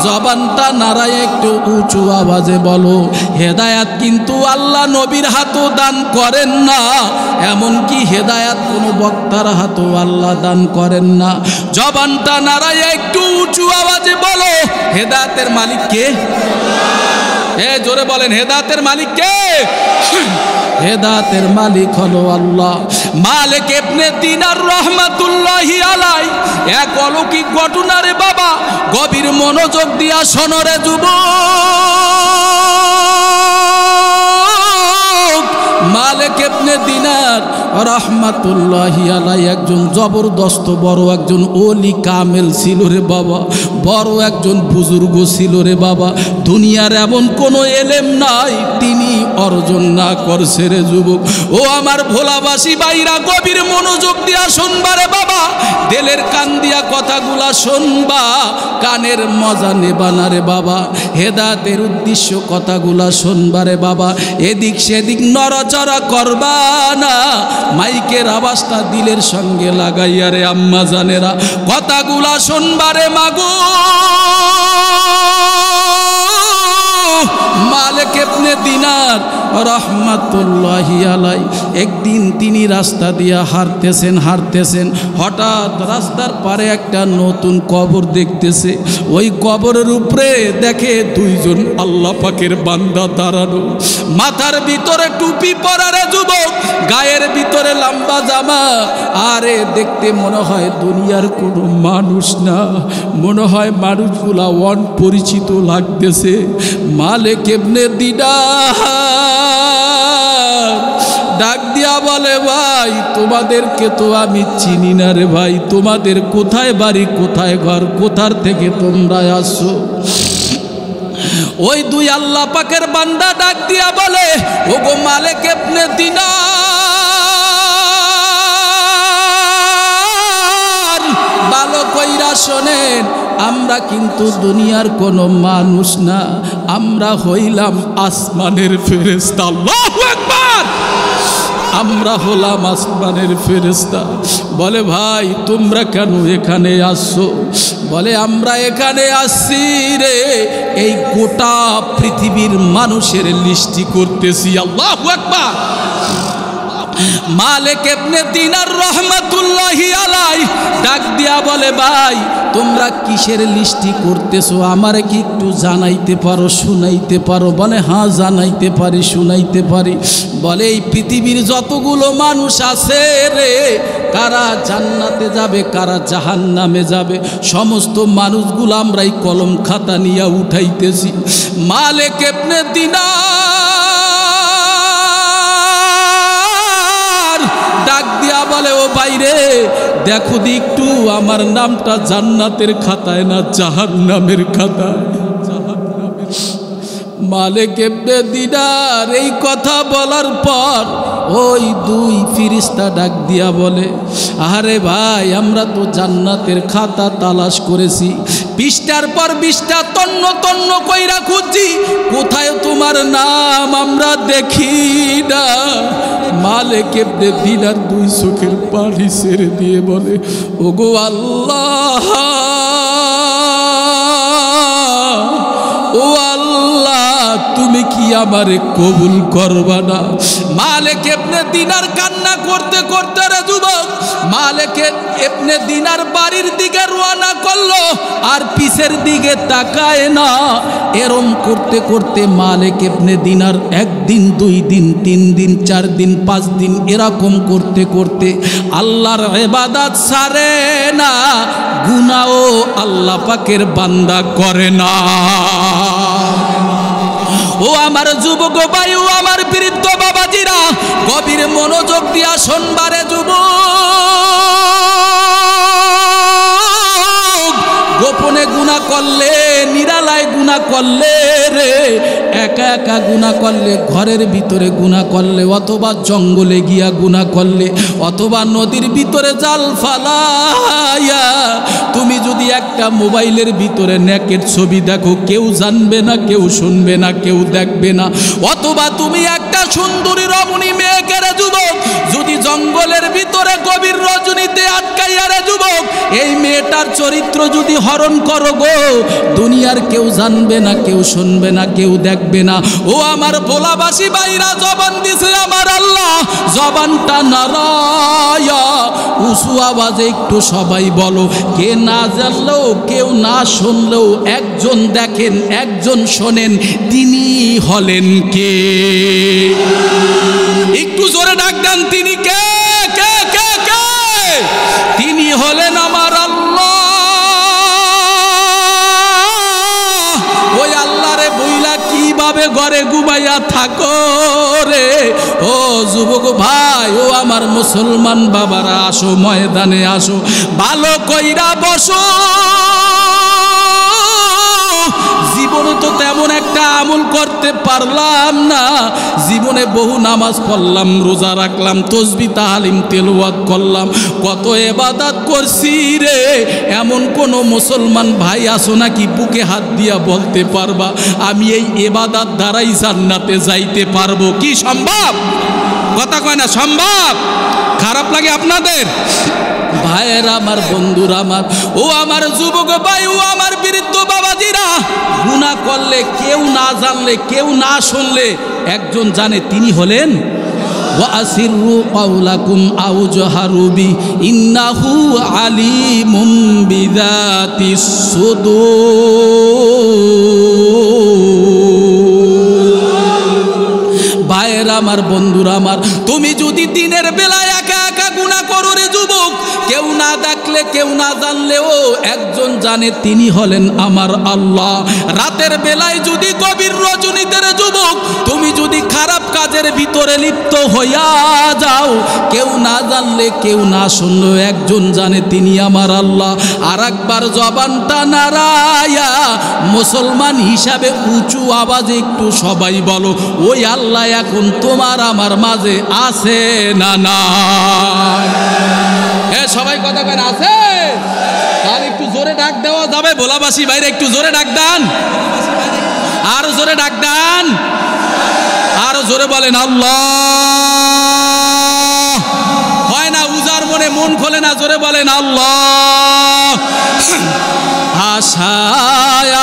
জবানটা নাড়ায় একটু উঁচু আওয়াজে বলো। হেদায়াত কিন্তু আল্লাহ নবীর হাতও দান করেন না, এমনকি হেদায়াত কোনো বক্তার হাতও আল্লাহ দান করেন না। জবানটা নাড়ায় একটু উঁচু আওয়াজে বলো, হেদায়াতের মালিক কে? জোরে বলেন, হেদায়াতের মালিক কে? হেদায়াতের মালিক হলো আল্লাহ। মালিক ইবনে দিনার রহমাতুল্লাহি আলাইহি এক অলৌকিক ঘটনা রে বাবা, গভীর মনোযোগ দিয়া শোনো রে যুবক। মালিক ইবনে দিনার রহমাতুল্লাহি আলাইহি একজন জবরদস্ত বড় একজন ওলি কামেল ছিল রে বাবা, বড় একজন বুজুর্গ ছিল রে বাবা। দুনিয়ার এমন কোনো এলেম নাই তিনি অর্জন না করছে রে যুবক। ও আমার ভোলাবাসী বাইরা, গভীর মনোযোগ দিয়া শুনবা রে বাবা, দিলের কান দিয়া কথাগুলা শুনবা, কানের মজা নেবা না রে বাবা। হেদায়েতের উদ্দেশ্য কথাগুলা শুনবা রে বাবা, এদিক সেদিক নড়াচড়া করবা না। মাইকের আওয়াজটা দিলের সঙ্গে লাগাইয়া রে আম্মা জানেরা কথাগুলা শুনবা রে মাগো। মালিক ইবনে দিনার রহমাতুল্লাহি আলাইহি একদিন তিনি রাস্তা দিয়া হাঁটতেছেন, হঠাৎ রাস্তার পারে একটা নতুন কবর দেখতেছে। ওই কবরের উপরে দেখে দুইজন আল্লাহ পাকের বান্দা দাঁড়ানো, মাথার ভিতরে টুপি পরা রে যুবক, গায়ের ভিতরে লম্বা জামা। আরে দেখতে মনে হয় দুনিয়ার কোনো মানুষ না, মনে হয় মানুষগুলা অপরিচিত লাগতেছে। মালিক ইবনে দিনার ডাক দিয়া বলে, ভাই তোমাদেরকে তো আমি চিনি না রে ভাই, তোমাদের কোথায় বাড়ি, কোথায় ঘর, কোথার থেকে তোমরা আসছো? ওই দুই আল্লাহ পাকের বান্দা ডাক দিয়া বলে, ওগো মালিক ইবনে দিনার, ভালো কইরা শোনেন, আমরা কিন্তু দুনিয়ার কোনো মানুষ না, আমরা হইলাম আসমানের ফেরেশতা। আল্লাহু আকবার! আমরা হলাম আসমানের ফেরেশতা। বলে, ভাই তোমরা কেন এখানে আসছো? বলে, আমরা এখানে আসছি রে এই গোটা পৃথিবীর মানুষের লিস্টি করতেছি। আল্লাহু আকবার! মালিক ইবনে দিনার রহমাতুল্লাহি আলাইহি ডাক দিয়া বলে, ভাই তোমরা কিসের লিস্টি করতেছো? আমারে কি একটু জানাইতে পারো, শুনাইতে পারো? বলে, হ্যাঁ জানাইতে পারি, শুনাইতে পারি। বলে, এই পৃথিবীর যতগুলো মানুষ আছে রে, কারা জান্নাতে যাবে, কারা জাহান্নামে যাবে, সমস্ত মানুষগুলো আমরা এই কলম খাতা নিয়ে উঠাইতেছি। মালিক ইবনে দিনার ডাক দিয়া বলে, ও বাইরে দেখো দি একটু আমার নামটা জান্নাতের খাতায় না জাহান্নামের খাতায়? মালিক ইবনে দিনার এই কথা বলার পর ওই দুই ফেরেশতা ডাক দিয়া বলে, আরে ভাই আমরা তো জান্নাতের খাতা তালাশ করেছি, পৃষ্ঠার পর পৃষ্ঠা তন্ন তন্ন কইরা খুঁজছি, কোথায় তোমার নাম আমরা দেখি না। মালিক ইবনে দিনার দুই চোখের পানি ছেড়ে দিয়ে বলে, ওগো আল্লাহ, ও আল্লাহ তুমি কি আমারে কবুল করবা না? মালিক ইবনে দিনার কান্না করতে করতে রে যুবক, মালিক ইবনে দিনার বাড়ির দিকে রওনা করলো, আর পিছের দিকে তাকায় না। এরম করতে করতে মালিক ইবনে দিনার একদিন, দুই দিন, তিন দিন, 4 দিন, 5 দিন এরকম করতে করতে আল্লাহর ইবাদত ছাড়ে না, গুনাহও আল্লাহ পাকের বান্দা করে না। ও আমার যুবক ভাই, ও আমার বৃদ্ধ বাবাজিরা, গভীর মনোযোগ দিয়া শুনবারে যুবক। গোপনে গুনাহ করলে, নিরালায় গুনাহ করলে রে, একা একা গুনাহ করলে, ঘরের ভিতরে গুনাহ করলে, অথবা জঙ্গলে গিয়া গুনাহ করলে, অথবা নদীর ভিতরে জাল ফালাইয়া তুমি যদি একটা মোবাইলের ভিতরে নেকের ছবি দেখো, কেউ জানবে না, কেউ শুনবে না, কেউ দেখবে না। অথবা তুমি একটা সুন্দরী রমণী মেয়েকে রে যুবক যদি জঙ্গলের ভিতরে গভীর রজনীতে আটকাইয়া রে যুবক এই মেয়েটার চরিত্র যদি হরণ করো গো, দুনিয়ার কেউ জানবে না, কেউ শুনবে না, কেউ দেখবে না। ও আমার ভোলাবাসী ভাইরা, জবান দিছে আমার আল্লাহ, জবানটা নারায়া উঁচু আওয়াজে একটু সবাই বলো। কে না জানলেও, কেউ না শুনলেও একজন দেখেন, একজন শোনেন, তিনি হলেন কে? একটু জোরে ডাক দেন, তিনি কে? কে কে কে? তিনি হলেন আমার আল্লাহ। ওই আল্লাহরে বইলা কিভাবে ঘরে ঘুমাইয়া থাকো রে ও যুবক ভাই, ও আমার মুসলমান বাবারা, আসো ময়দানে আসো, ভালো কইরা বসো। জীবনে তো তেমন একটা আমল করতে পারলাম না, জীবনে বহু নামাজ পড়লাম, রোজা রাখলাম, তসবিহ তাহলিম তেলাওয়াত করলাম, কত ইবাদত করছি রে। এমন কোন মুসলমান ভাই আছো নাকি বুকে হাত দিয়া বলতে পারবা আমি এই ইবাদত দ্বারাই জান্নাতে যাইতে পারবো? কি সম্ভব? কথা কয় না সম্ভব? খারাপ লাগে আপনাদের? ভাইয়েরা আমার, বন্ধুরা আমার, ও আমার যুবক ভাই, ও আমার বৃদ্ধ বাবাজিরা, গুনাহ করলে কেউ না জানলে, কেউ না শুনলে একজন জানে, তিনি হলেন ওয়াসিরু কাওলাকুম আও জাহারু বি ইন্নাহু আলিমুম বিযাতিস সুদূর। ভাইয়েরা আমার, বন্ধুরা আমার, তুমি যদি দিনের বেলায় একা একা গুনাহ করো রে যুবক, কেউ না দেখলে, কেউ না জানলেও একজন জানে, তিনি হলেন আমার আল্লাহ। রাতের বেলায় যদি গভীর রজনীতে রে যুবক তুমি যদি খারাপ কাজের ভিতরে লিপ্ত হইয়া যাও, কেউ না জানলে, কেউ না শুনলেও একজন জানে, তিনি আমার আল্লাহ। আর একবার জবানটা নাড়ায়া মুসলমান হিসাবে উঁচু আওয়াজে একটু সবাই বলো, ওই আল্লাহ এখন তোমার আমার মাঝে আছে না না? সবাই কথা কেন আছে? তাহলে একটু জোরে ডাক দেওয়া যাবে? ভোলাবাসী বাইরে একটু জোরে ডাক দেন, আরো জোরে ডাক দেন, আরো জোরে বলেন আল্লাহ। হয় না, উজার মনে মন খোলে না, জোরে বলেন আল্লাহ। আশায়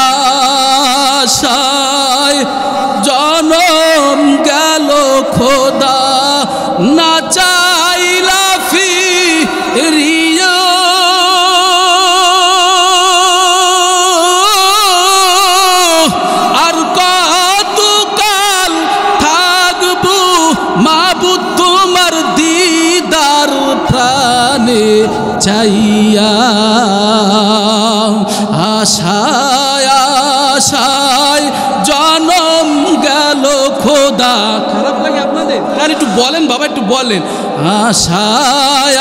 আশায় জনম গেল খোদা, না চাইলা ফিরিয়া, আর কতকাল থাকবো মাবুদ তোমার দিদার প্রাণে চাইয়া। আশায় আশায় জনম গেল খোদা। খারাপ লাগে আপনাদের? আর একটু বলেন বাবা, একটু বলেন। আশায়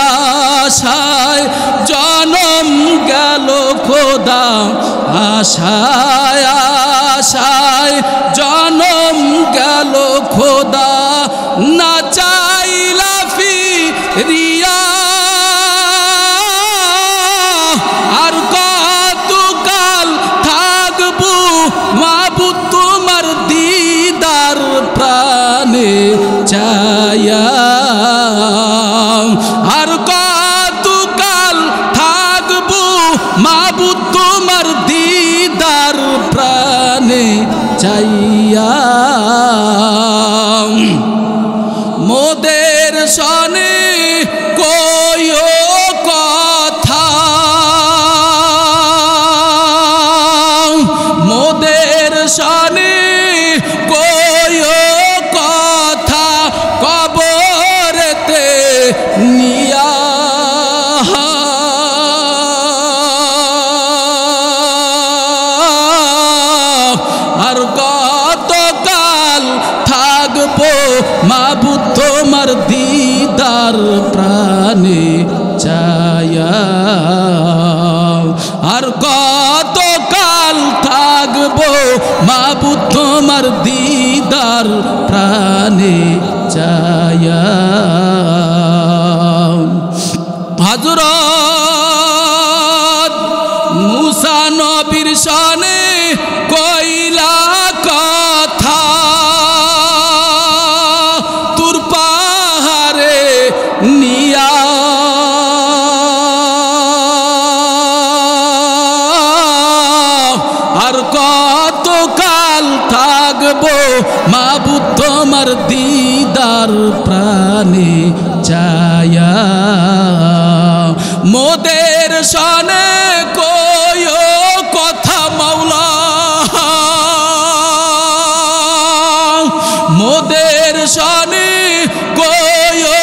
আশায় জনম গেল খোদা, আশায় আশায় জনম গেল খোদা, না চাইলা ফিরিয়া, আর কতকাল থাকবো মাবুদ তোমার দিদার প্রাণে চাইয়া, আর কতকাল থাকবো মাবুদ তোমার দিদার প্রাণে চাইয়া। মোদের সনে কইও কথা, মোদের সনে কইও কথা, কবরেতে নিয়া, আর কতকাল থাকবো মাবুদ তোমার দিদার প্রাণে চাইয়া, আর কতকাল থাকবো মাবুদ তোমার দিদার প্রাণে চাইয়া। হযরত নবীর শানে কইলা কথা তুর পাহাড়ে নিয়া আর কতকাল থাকবো মাবুদ তোমার দিদার প্রাণে চায়া মোদের শানে কয়ো কথা মাওলা মোদের শানে কয়ো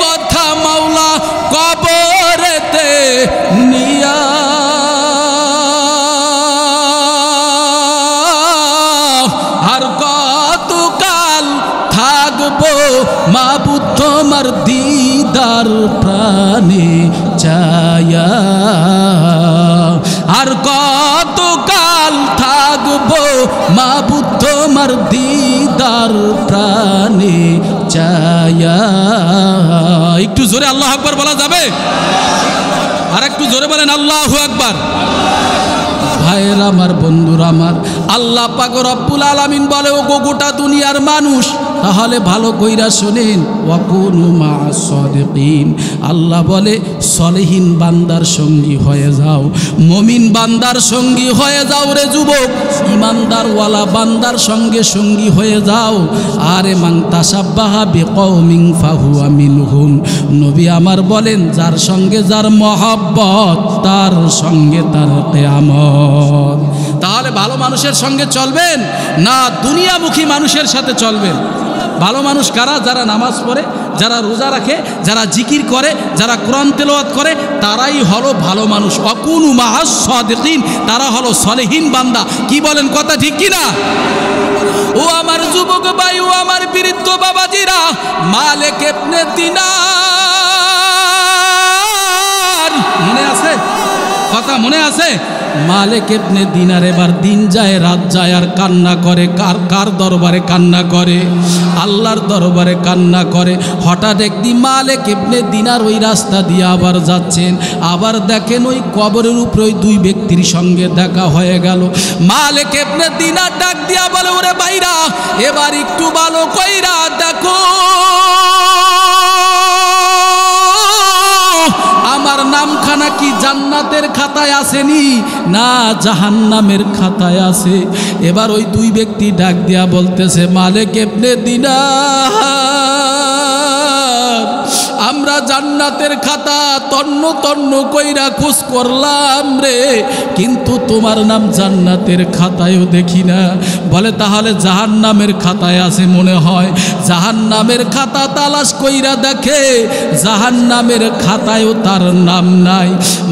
কথা মাওলা কবরেতে নিয়া আর কতকাল থাকবো মাবুদ তোমার দিদার প্রাণে চায়া আর কতকাল থাকবো মাবুদ তোমার দিদার প্রাণে চায়া। একটু জোরে আল্লাহু আকবার বলা যাবে? আর একটু জোরে বলেন আল্লাহু আকবার। ভাইয়ের আমার, বন্ধুরা আমার, আল্লাহ পাক রব্বুল আলামিন বলে ও গোটা দুনিয়ার মানুষ তাহলে ভালো কইরা শোনেন ওয়াকুনু মা'আস সাদিকিন। আল্লাহ বলে সলেহীন বান্দার সঙ্গী হয়ে যাও, মুমিন বান্দার সঙ্গী হয়ে যাও রে যুবক, ইমানদারওয়ালা বান্দার সঙ্গে সঙ্গী হয়ে যাও। আরে মান তাসাব্বাহা বিকওমিন ফাহুয়া মিনহুম। নবী আমার বলেন যার সঙ্গে যার মহব্বত তার সঙ্গে তার কিয়ামত। তাহলে ভালো মানুষের সঙ্গে চলবেন না দুনিয়ামুখী মানুষের সাথে চলবেন? ভালো মানুষ কারা? যারা নামাজ পড়ে, যারা রোজা রাখে, যারা জিকির করে, যারা কোরআন তেলাওয়াত করে, তারাই হলো ভালো মানুষ। ওয়াকুনু মা'আস সাদিকিন, তারা হলো সলেহীন বান্দা। কি বলেন, কথা ঠিক কি না? ও আমার যুবক ভাই, ও আমার বৃদ্ধ বাবাজিরা, মালিক ইবনে দিনার মনে আছে? কথা মনে আছে? মালিক ইবনে দিনার এবার দিন যায় রাত যায় আর কান্না করে। কার দরবারে কান্না করে? আল্লাহর দরবারে কান্না করে। হঠাৎ একদিন মালিক ইবনে দিনার ওই রাস্তা দিয়ে আবার যাচ্ছেন, আবার দেখেন ওই কবরের উপরে ওই দুই ব্যক্তির সঙ্গে দেখা হয়ে গেল। মালিক ইবনে দিনার ডাক দিয়া বলে ওরে ভাইরা এবার একটু ভালো কইরা দেখো, আমার নামখানা কি জান্নাতের খাতায় আসেনি না জাহান্নামের খাতায় আছে? এবার ওই দুই ব্যক্তি ডাক দিয়া বলতেছে মালিক ইবনে দিনার, আমরা জান্নাতের খাতা তন্ন তন্ন কইরা খোঁজ করলাম রে, কিন্তু তোমার নাম জান্নাতের খাতায়ও দেখি না। বলে তাহলে জাহান্নামের খাতায় আছে মনে হয়। জাহান্নামের খাতা তালাশ কইরা দেখে জাহান্নামের খাতায়ও তার নাম নাই।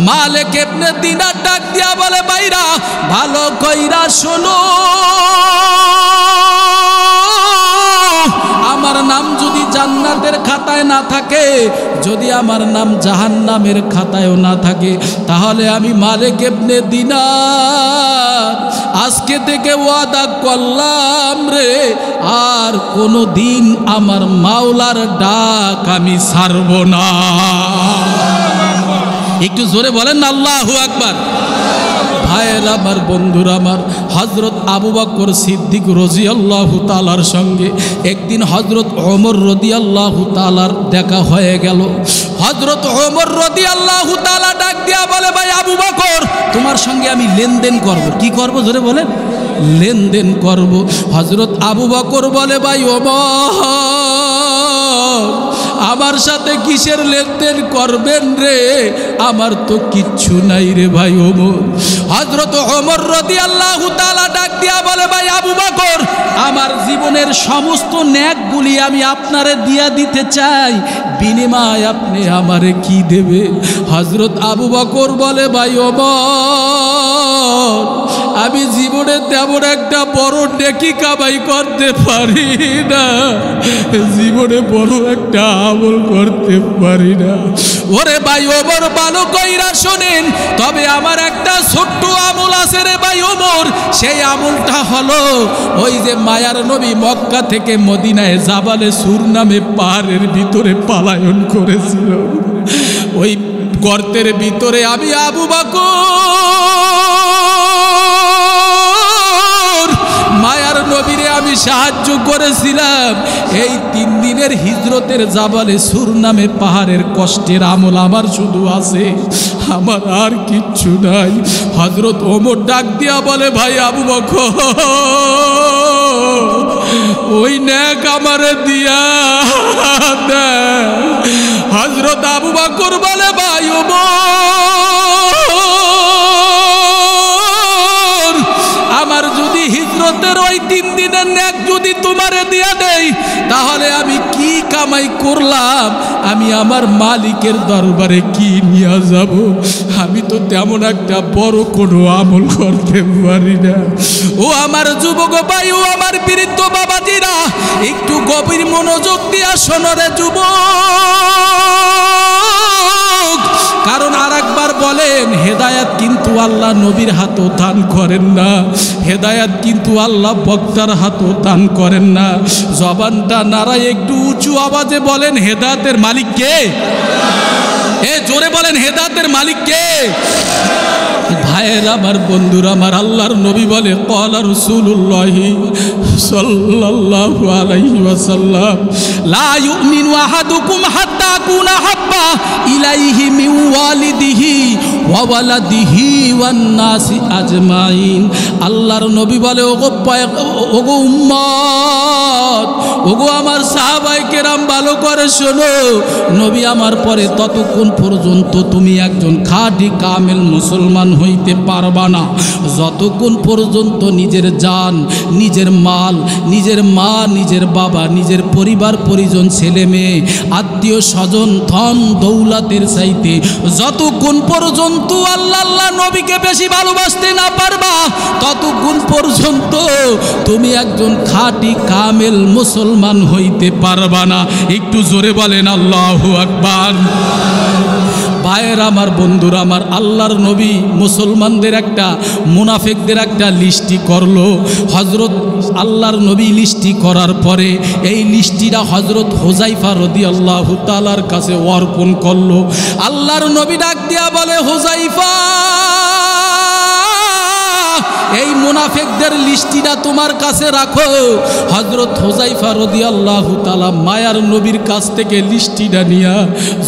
মালিক ইবনে দিনার ডাক দিয়া বলে ভাইরা ভালো কইরা শোনো, আমার নাম যদি জান্নাতের খাতায় না থাকে, যদি আমার নাম জাহান্নামের খাতায়ও না থাকে, তাহলে আমি মালিক ইবনে দিনার আজকে থেকে ওয়াদা করলাম রে আর কোনো দিন আমার মাওলার ডাক আমি ছাড়ব না। একটু জোরে বলেন না আল্লাহু আকবার। ভাইয়ের আমার, বন্ধুরা আমার, হযরত আবু বকর সিদ্দিক রাদিয়াল্লাহু তাআলার সঙ্গে একদিন হযরত ওমর রাদিয়াল্লাহু তাআলার দেখা হয়ে গেল। হযরত ওমর রাদিয়াল্লাহু তাআলা ডাক দিয়া বলে ভাই আবু বকর তোমার সঙ্গে আমি লেনদেন করব। কি করব জোরে বলেন? লেনদেন করব। হযরত আবু বকর বলে ভাই ওমর আমার সাথে কিসের লেনদেন করবেন রে, আমার তো কিচ্ছু নাই রে ভাই ওমর। হযরত ওমর রাদিয়াল্লাহু তাআলা ডাক দিয়া বলে ভাই আবু বকর আমার জীবনের সমস্ত নেকগুলি আমি আপনারে দিয়া দিতে চাই, বিনিময়ে আপনি আমারে কি দেবে? হযরত আবু বকর বলে ভাই ওমর আমি জীবনে তেমন একটা বড় নেকি কামাই করতে পারি না, জীবনে বড় একটা আমল করতে পারি না। ওরে ভাই ওমর ভালো কইরা শোনেন, তবে আমার একটা ছোট্ট আমল আছে রে ভাই ওমর। সেই আমলটা হলো ওই যে মায়ার নবী মক্কা থেকে মদিনায় জাবালে সুর নামে পাহাড়ের ভিতরে পালায়ন করেছিল, ওই গর্তের ভিতরে আমি আবু বকর আমি সাহায্য করেছিলাম। এই 3 দিনের হিজরতের জাবালে সুর নামে পাহাড়ের কষ্টের আমল আমার শুধু আছে, আমার আর কিচ্ছু নাই। হযরত ওমর ডাক দিয়া বলে, ভাই আবু বকর, ওই নেক আমারে দিয়া দে। হযরত আবু বকর বলে, ভাই ওমর, আমার যদি হিজরতের ওই 3 দিনের নেক যদি তোমারে দিয়া দেই, তাহলে আমি কি কামাই করলাম? আমি আমার মালিকের দরবারে কি নিয়ে যাব? আমি তো তেমন একটা বড় কোনো আমল করতে পারি না। ও আমার যুবক ভাই, ও আমার বৃদ্ধ বাবাজিরা, একটু গভীর মনোযোগ দিয়া শোনো রে যুবক। কারণ আরেকবার বলেন, হেদায়াত কিন্তু আল্লাহ নবীর হাতেও দান করেন না, হেদায়াত কিন্তু আল্লাহ বক্তার হাতেও দান করেন না। জবানটা নাড়ায় একটু উঁচু আওয়াজে বলেন, হেদায়াতের মালিক কে? এ জোরে বলেন, হেদায়াতের মালিক কে? ভাইয়েরা আমার, বন্ধুরা আমার, আল্লাহর নবী বলে, ক্বালা রাসূলুল্লাহি সাল্লাল্লাহু আলাইহি ওয়াসাল্লাম, লা ইউমিনু আহাদুকুম হাত্তা আকুনা হাব্বা ইলাইহি মিন ওয়ালিদিহি ওয়া ওয়ালাদিহি ওয়ান নাসি আজমাইন। আল্লাহর নবী বলে, ওগো উম্মত, ওগো আমার সাহাবায়ে কেরাম, ভালো করে শোনো, নবী আমার পরে ততক্ষণ পর্যন্ত তুমি একজন খাঁটি কামেল মুসলমান হইতে পারবা না, যতক্ষণ পর্যন্ত নিজের জান, নিজের মাল, নিজের মা, নিজের বাবা, নিজের পরিবার পরিজন, ছেলে মেয়ে, আত্মীয় স্বজন, ধন দৌলতের চাইতে যতক্ষণ পর্যন্ত আল্লাহ নবীকে বেশি ভালোবাসতে না পারবা, ততক্ষণ পর্যন্ত তুমি একজন খাঁটি কামেল মুসলমান হইতে পারবা না। একটু জোরে বলেন আল্লাহু আকবার। ভাইয়ের আমার, বন্ধুরা আমার, আল্লাহর নবী মুসলমানদের একটা, মুনাফিকদের একটা লিস্টি করলো। হযরত আল্লাহর নবী লিস্টি করার পরে এই লিস্টিটা হযরত হুযায়ফা রাদিয়াল্লাহু তাআলার কাছে অর্পণ করলো। আল্লাহর নবী ডাক দিয়া বলে, হুযায়ফা, এই মুনাফিকদের লিস্টিটা তোমার কাছে রাখো। হযরত হুযায়ফা রাদিয়াল্লাহু তাআলা মায়ার নবীর কাছ থেকে লিস্টিটা নিয়ে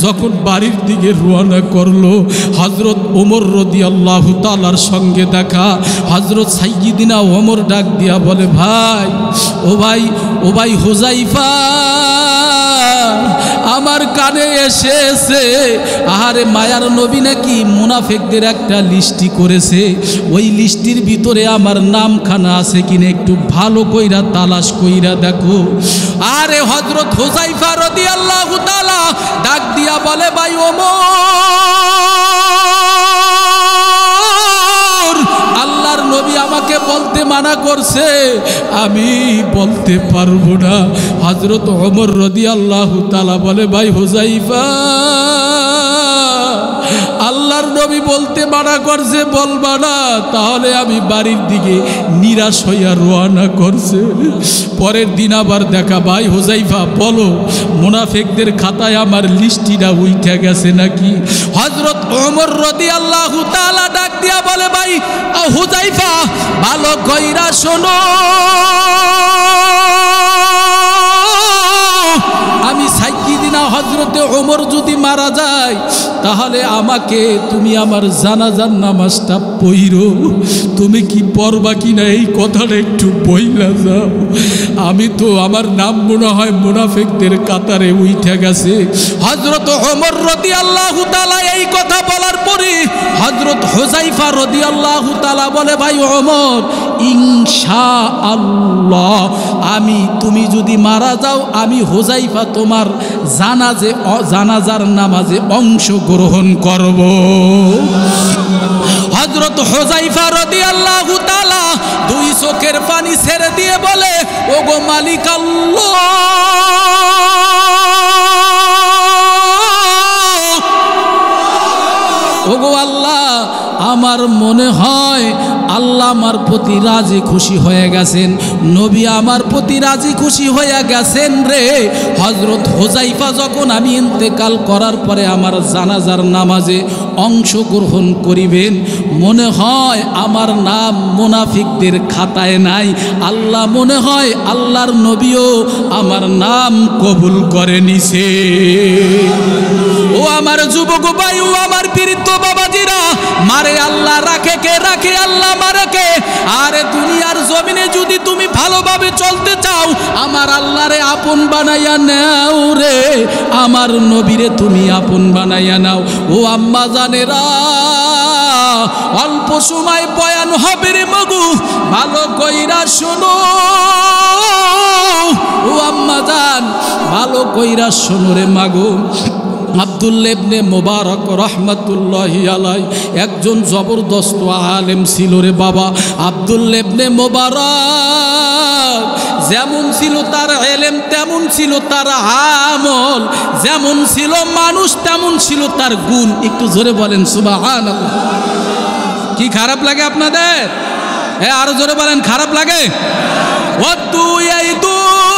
যখন বাড়ির দিকে রওনা করলো, হযরত ওমর রাদিয়াল্লাহু তাআলার সঙ্গে দেখা। হযরত সাইয়্যিদিনা ওমর ডাক দিয়া বলে, ভাই, ও ভাই হুযায়ফা, আমার কানে এসেছে, আহারে মায়ার নবী নাকি মুনাফিকদের একটা লিস্টি করেছে, ওই লিস্টির ভিতরে আমার নামখানা আছে কিনা একটু ভালো কইরা তালাশ কইরা দেখো। আরে হযরত হুযায়ফা রাদিয়াল্লাহু তাআলা ডাক দিয়া বলে, ভাই ওমর, আল্লাহর নবী আমাকে বলতে মানা করছে, আমি বলতে পারবো না। হযরত ওমর রাদিয়াল্লাহু তাআলা বলে, ভাই হুযায়ফা, আল্লাহর নবী বলতে মানা করছে, বলবা না, তাহলে আমি বাড়ির দিকে নিরাশ হইয়া রওনা করছে। পরের দিন আবার দেখা, ভাই হুযায়ফা বলো, মুনাফিকদের খাতায় আমার লিস্টিটা উঠে গেছে নাকি? হযরত ওমর রাদিয়াল্লাহু তাআলা ডাক দিয়া বলে, ভাই হুযায়ফা, ভালো কইরা শোনো, আমি সাইয়্যিদিনা হযরতে ওমর যদি মারা যায়, তাহলে আমাকে তুমি আমার জানাজার নামাজটা পড়ো। তুমি কি পড়বা কিনা এই কথাটা একটু বইলা যাও। আমি তো, আমার নাম মনে হয় মুনাফিকদের কাতারে উঠে গেছে। হযরত ওমর রাদিয়াল্লাহু তাআলা এই কথা বলার পরে হযরত হুযায়ফা রাদিয়াল্লাহু তাআলা বলে, ভাই ওমর, ইনশাআল্লাহ তুমি যদি মারা যাও, আমি হুযায়ফা তোমার জানাজার নামাজে অংশগ্রহণ করব। হযরত হুযায়ফা রাদিয়াল্লাহু তাআলা 2 চোখের পানি ছেড়ে দিয়ে বলে, ওগো মালিক আল্লাহ, ওগো আল্লাহ, আমার মনে হয় আল্লাহ আমার প্রতি রাজি খুশি হয়ে গেছেন, নবী আমার প্রতি রাজি খুশি হয়ে গেছেন রে। হযরত হুযায়ফা যখন আমি ইন্তেকাল করার পরে আমার জানাজার নামাজে অংশগ্রহণ করিবেন, মনে হয় আমার নাম মুনাফিকদের খাতায় নাই। আল্লাহ মনে হয় আল্লাহর নবীও আমার নাম কবুল করে নিছে। ও আমার যুবক ভাই, ও আমার বীরত্ব বাবাজিরা, মারে আল্লাহ, রাখে কে? রাখে আল্লাহ, মারে কে? আরে দুনিয়ার জমিনে যদি তুমি ভালোভাবে চলতে চাও, আমার আল্লাহরে আপন বানাইয়া নাও রে, আমার নবীরে তুমি আপন বানাইয়া নাও। ও আম্মা জানেরা, অল্প সময় বয়ান হবে রে মগু, ভালো কইরা শোনো। ও আম্মা জান, ভালো কইরা শোনো রে মাগো। আব্দুল্লাহ ইবনে মুবারক রহমাতুল্লাহি আলাইহি একজন জবরদস্ত আলেম ছিল রে বাবা। আব্দুল্লাহ ইবনে মুবারক যেমন ছিল তার ইলম, তেমন ছিল তার আমল, যেমন ছিল মানুষ তেমন ছিল তার গুণ। একটু জোরে বলেন সুবহানাল্লাহ। কি খারাপ লাগে আপনাদের? হ্যাঁ, আরো জোরে বলেন, খারাপ লাগে? ও তুই এই দুনিয়ার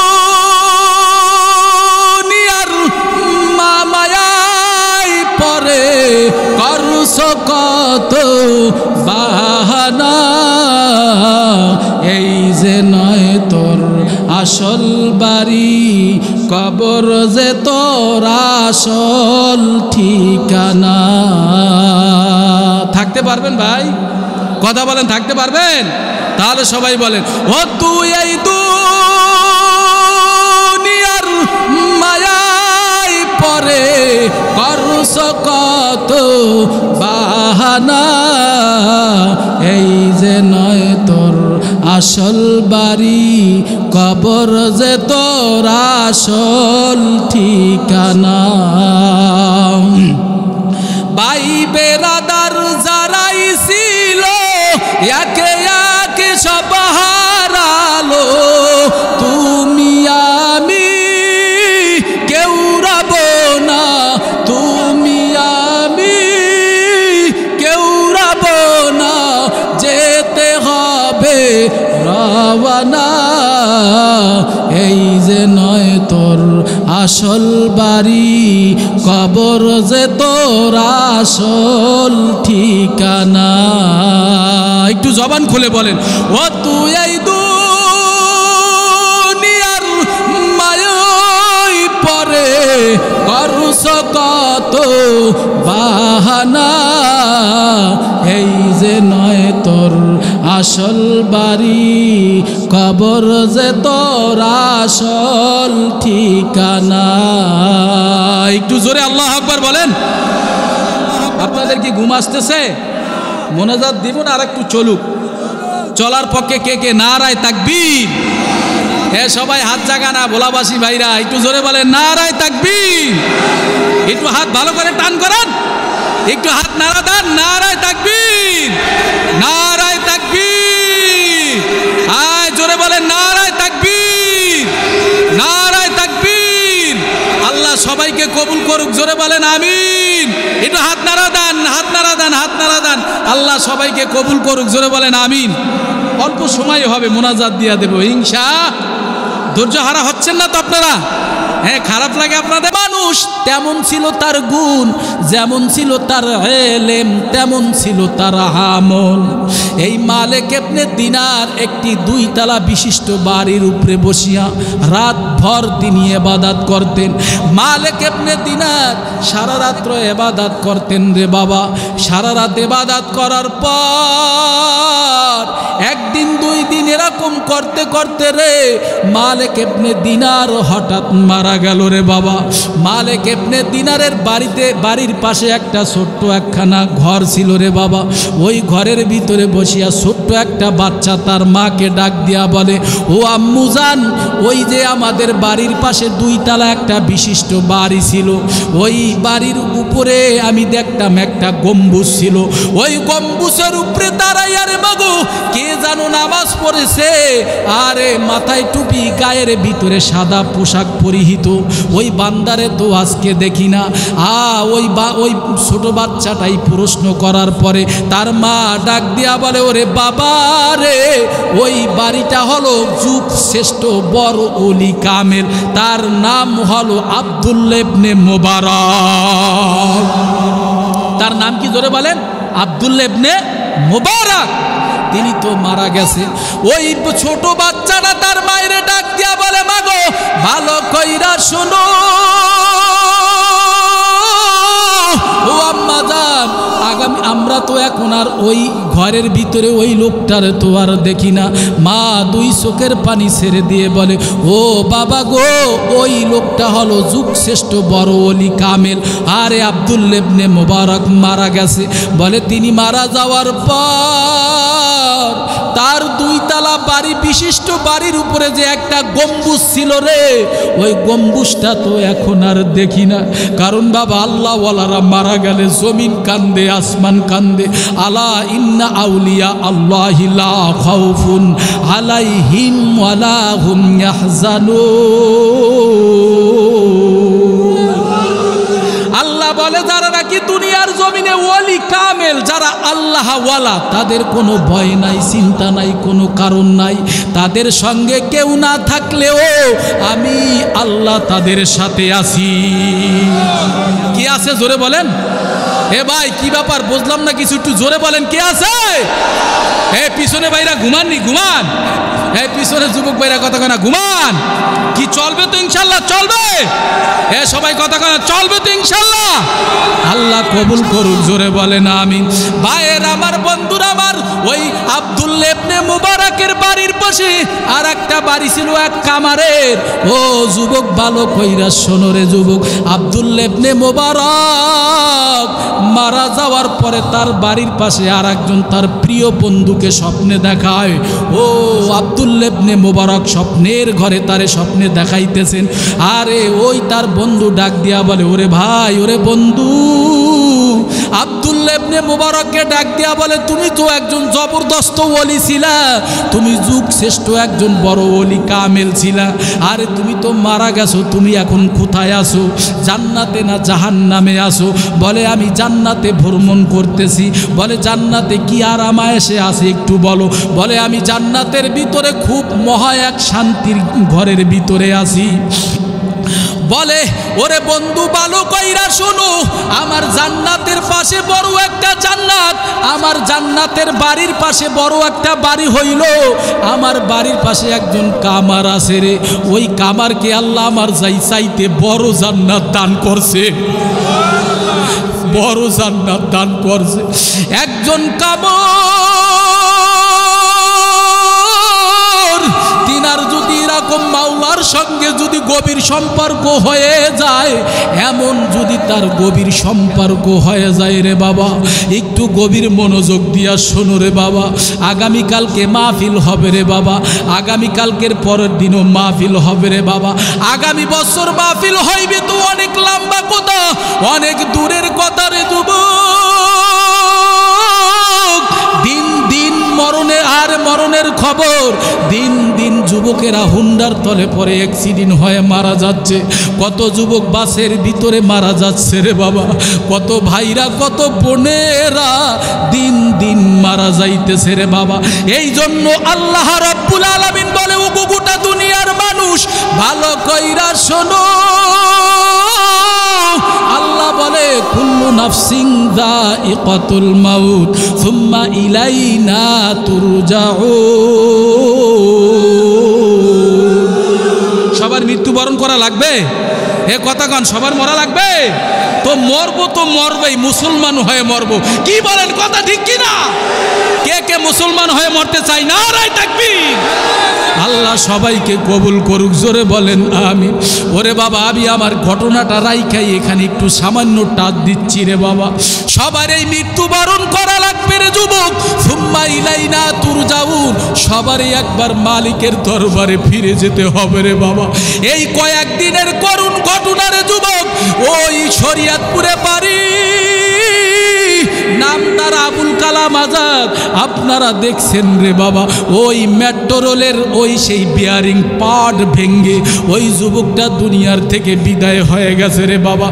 মায়ায় পরে করছ কত বাহানা, এই যে নয় তোর আসল বাড়ি, কবর যে তোর আসল ঠিকানা। থাকতে পারবেন ভাই? কথা বলেন, থাকতে পারবেন? তাহলে সবাই বলেন, ও তুই এই দুনিয়ার মায়ায় পরে করছ কত বাহানা, এই যে নয় তোর আসল বাড়ি, কবর যে তোর আসল ঠিকানা। ভাই বেরাদার যারাই ছিল, একে একে সব হারালো। তুমি আমি কেউ রব না, তুমি আমি কেউ রব না, যেতে হবে রওয়ানা, এই যে নয় তোর আসল বাড়ি, কবর যে তোর আসল ঠিকানা। একটু জবান খুলে বলেন, ও তুই এই দুনিয়ার মায়ায় পরে করছ কত বাহানা, এই যে নয় তোর আসল বাড়ি, কবর যে তোর আসল ঠিকানা। একটু জোরে আল্লাহু আকবার বলেন। আপনাদের কি ঘুম আসতেছে? মোনাজাত দিব না আর একটু চলুক? চলার পক্ষে কে কে নারায়ে তাকবীর? হ্যাঁ, সবাই হাত জাগা না, ভোলাবাসী ভাইরা একটু জোরে বলেন নারায়ে তাকবীর। একটু হাত ভালো করে টান করেন, একটু হাত নাড়া দেন, নারায়ে তাকবীর, নারায়ে তাকবীর। আয় জোরে বলেন নারায়ে তাকবীর, নারায়ে তাকবীর। আল্লাহ সবাইকে কবুল করুক, জোরে বলেন আমিন। একটু হাত নাড়া দেন, হাত নাড়া দেন, হাত নাড়া দেন। আল্লাহ সবাইকে কবুল করুক, জোরে বলেন আমিন। অল্প সময় হবে, মোনাজাত দিয়া দেব ইনশাআল্লাহ। ধৈর্য হারা হচ্ছেন না তো আপনারা? হ্যাঁ, খারাপ লাগে আপনাদের? মানুষ তেমন ছিল তার গুণ, যেমন ছিল তার ইলম, তেমন ছিল তার আমল। এই মালিক ইবনে দিনার একটি 2 তলা বিশিষ্ট বাড়ির উপরে বসিয়া রাত ভর তিনি ইবাদত করতেন। মালিক ইবনে দিনার সারা রাত্র ইবাদত করতেন রে বাবা। সারা রাত ইবাদত করার পর একদিন 2 দিন এরকম করতে করতে রে মালিক ইবনে দিনার হঠাৎ মারা গেল রে বাবা। মালিক ইবনে দিনারের বাড়ির পাশে একটা ছোট্ট একখানা ঘর ছিল রে বাবা। ওই ঘরের ভিতরে বসিয়া ছোট্ট একটা বাচ্চা তার মাকে ডাক দিয়া বলে, ও আম্মু জান, ওই যে আমাদের বাড়ির পাশে 2 তলা একটা বিশিষ্ট বাড়ি ছিল, ওই বাড়ির উপরে আমি দেখতাম একটা গম্বুজ ছিল। ওই গম্বুজের উপরে দাঁড়াইয়া রে মাগো কে জানো নামাজ পড়েছে। আরে মাথায় টুপি, গায়ের ভিতরে সাদা পোশাক পরিহিত ওই বান্দারে তো আজকে দেখি না। ওই ছোট বাচ্চাটাই প্রশ্ন করার পরে তার মা ডাক দিয়া বলে, ওরে বাবা রে, ওই বাড়িটা হলো যুগ শ্রেষ্ঠ বড় ওলি কামেল, তার নাম হলো আব্দুল্লাহ ইবনে মুবারক। তার নাম কি জোরে বলেন? আব্দুল্লাহ ইবনে মুবারক। তিনি তো মারা গেছে। ওই ছোট বাচ্চাটা তার মায়ের ডাক দিয়া বলে, মাগো ভালো কইরা শোনো, ও আম্মা জান, আগামী আমরা তো এখন আর ওই ঘরের ভিতরে ওই লোকটার তো আর দেখি না। মা দুই চোখের পানি ছেড়ে দিয়ে বলে, ও বাবা গো, ওই লোকটা হলো যুগ শ্রেষ্ঠ বড় ওলি কামেল, আরে আব্দুল্লাহ ইবনে মুবারক মারা গেছে। বলে তিনি মারা যাওয়ার পর তার 2 তলা বাড়ি বিশিষ্ট বাড়ির উপরে যে একটা গম্বুজ ছিল রে, ওই গম্বুজটা তো এখন আর দেখি না। কারণ বাবা আল্লাহ ওয়ালারা মারা গেলে জমিন কান্দে, আসমান কান্দে। আলা ইন্না আউলিয়া আল্লাহি লা খাউফুন আলাইহিম ওয়ালা হুম ইয়াহজানুন। আল্লাহ বলে, যারা নাকি দুনিয়ার জমিনে ওলি কামেল, যারা আল্লাহ ওয়ালা, তাদের কোনো ভয় নাই, চিন্তা নাই, কোনো কারণ নাই। তাদের সঙ্গে কেউ না থাকলেও আমি আল্লাহ তাদের সাথে আছি। কি আছে জোরে বলেন? এ ভাই কি ব্যাপার বুঝলাম না কিছু, একটু জোরে বলেন কে আছে? এ পিছনে ভাইরা ঘুমাননি? ঘুমান। এই পিছনে যুবক ভাইরা কথা কয় না, ঘুমান। কি চলবে তো ইনশাল্লাহ? চলবে। এ সবাই কথা কয় না, চলবে তো ইনশাল্লাহ? আল্লাহ কবুল করুক, জোরে বলেন আমিন। ভাইয়ের আমার, বন্ধুরা আমার, ওই আব্দুল্লাহ ইবনে মুবারকের বাড়ির পাশে আর একটা বাড়ি ছিল এক কামারের। ও যুবক ভালো কইরা শোনো রে যুবক, আব্দুল্লাহ ইবনে মুবারক মারা যাওয়ার পরে তার বাড়ির পাশে আর একজন তার প্রিয় বন্ধুকে স্বপ্নে দেখায়। ও আব্দুল্লাহ ইবনে মুবারক স্বপ্নের ঘরে তারে স্বপ্নে দেখাইতেছেন। আরে ওই তার বন্ধু ডাক দিয়া বলে, ওরে ভাই, ওরে বন্ধু। আব্দুল্লাহ ইবনে মুবারককে ডাক দিয়া বলে, তুমি তো একজন জবরদস্ত ওলি ছিলা, তুমি যুগ শ্রেষ্ঠ একজন বড় ওলি কামেল ছিলা। আরে তুমি তো মারা গেছো, তুমি এখন কোথায় আসো? জান্নাতে না জাহান্নামে আসো? বলে আমি জান্নাতে ভ্রমণ করতেছি। বলে জান্নাতে কি আরাম এসে আছে একটু বলো? বলে আমি জান্নাতের ভিতরে খুব মহা এক শান্তির ঘরের ভিতরে আছি। বলে, ওরে বন্ধু ভালো কইরা শোনো, আমার জান্নাতের পাশে বড় একটা জান্নাত, আমার জান্নাতের বাড়ির পাশে বড় একটা বাড়ি হইল। আমার বাড়ির পাশে একজন কামার আছে রে, ওই কামারকে আল্লাহ আমার চাইতে বড় জান্নাত দান করছে, বড় জান্নাত দান করছে। একজন কামার, তিনার যদি এরকম মাওলার সঙ্গে যদি গভীর সম্পর্ক হয়ে যায়, এমন যদি তার গভীর সম্পর্ক হয়ে যায় রে বাবা, একটু গভীর মনোযোগ দিয়া শোনো রে বাবা। আগামীকালকে মাহফিল হবে রে বাবা, আগামীকালকের পরের দিনও মাহফিল হবে রে বাবা, আগামী বছর মাহফিল হইবে তো অনেক লম্বা কথা, অনেক দূরের কথা রে যুবক। দিন দিন মরণের আর মরণের খবর, দিন দিন যুবকেরা হুন্ডার তলে পরে অ্যাক্সিডেন্ট হয়ে মারা যাচ্ছে। কত যুবক বাসের ভিতরে মারা যাচ্ছে রে বাবা, কত ভাইরা কত বোনেরা দিন দিন মারা যাইতেছে রে বাবা। এই জন্য আল্লাহ রাব্বুল আলামিন বলে, ও গোটা দুনিয়ার মানুষ ভালো কইরা শোনো, আল্লাহ বলে কুল্লু নাফসিন যায়িকাতুল মাউত সুম্মা ইলাইনা তুরজাউন। সবার মৃত্যুবরণ করা লাগবে? এ কথা কন, সবার মরা লাগবে? তো মরবো তো মরবেই, মুসলমান হয়ে মরবো। কি বলেন, কথা ঠিক কিনা? কে কে মুসলমান হয়ে মরতে চাই? নারায়ে তাকবীর। আল্লাহ সবাইকে কবুল করুক, জোরে বলেন আমিন। ওরে বাবা, আমি আমার ঘটনাটা রাইখাই এখানে একটু সামান্য টাচ দিচ্ছি রে বাবা। সবার এই মৃত্যুবরণ করা লাগবে রে যুবক। সুম্মা ইলাইনা তুরজাউন, সবারই একবার মালিকের দরবারে ফিরে যেতে হবে রে বাবা। এই কয়েকদিনের করুণ ঘটনা রে যুবক, ওই শরীয়তপুরে বাড়ি নাম তার আবুল কালাম আজাদ। আপনারা দেখছেন রে বাবা, ওই মেট্রো রেলের ওই সেই বিয়ারিং পার্ট ভেঙ্গে ওই যুবকটা দুনিয়ার থেকে বিদায় হয়ে গেছে রে বাবা।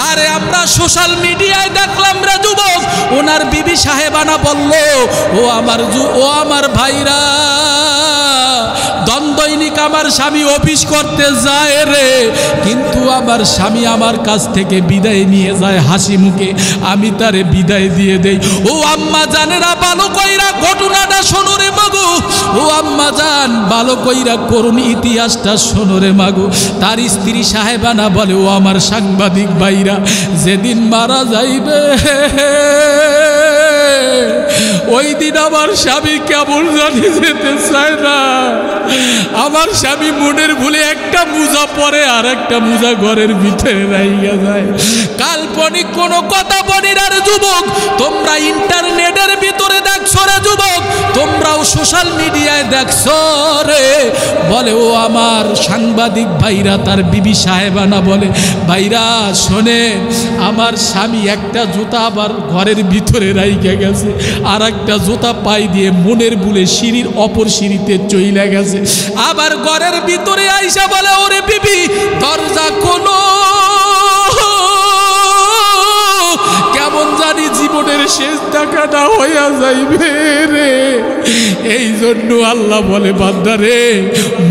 আরে আমরা সোশ্যাল মিডিয়ায় দেখলাম রে যুবক, ওনার বিবি সাহেবানা বলল, ও আমার ভাইরা, দৈনিক আমার স্বামী অফিস করতে যায় রে, কিন্তু আমার স্বামী আমার কাছ থেকে বিদায় নিয়ে যায় হাসি মুখে, আমি তারে বিদায় দিয়ে দেই। ও আম্মা জানেরা ভালো কইরা ঘটনাটা শোনো রে মাগো, ও আম্মা জান ভালো কইরা করুন ইতিহাসটা শোনো রে মাগো। তার স্ত্রী সাহেবানা বলে, ও আমার সাংবাদিক ভাইরা, যেদিন মারা যাইবে ওই দিন আমার স্বামী কেমন জানি যেতে চায় না। আমার স্বামী মনের ভুলে একটা মোজা পরে আর একটা মোজা ঘরের ভিতরে রাইয়া যায়। কাল্পনিক কোনো কথা বলি না রে যুবক, তোমরা ইন্টারনেটের ভিতরে দেখছো রে যুবক, তোমরাও সোশ্যাল মিডিয়ায় দেখছো রে। বলে ও আমার সাংবাদিক ভাইরা, তার বিবি সাহেবানা বলে, ভাইরা শোনে, আমার স্বামী একটা জুতা আবার ঘরের ভিতরে রাইখা গেছে, আর একটা জুতা পাই দিয়ে মনের ভুলে সিঁড়ির অপর সিঁড়িতে চইলা গেছে। আবার ঘরের ভিতরে আইসা বলে, ওরে বিবি দরজা খোলো, কেমন জানি জীবনের শেষ দেখাটা হইয়া যাইবে রে। এই জন্য আল্লাহ বলে, বান্দা রে,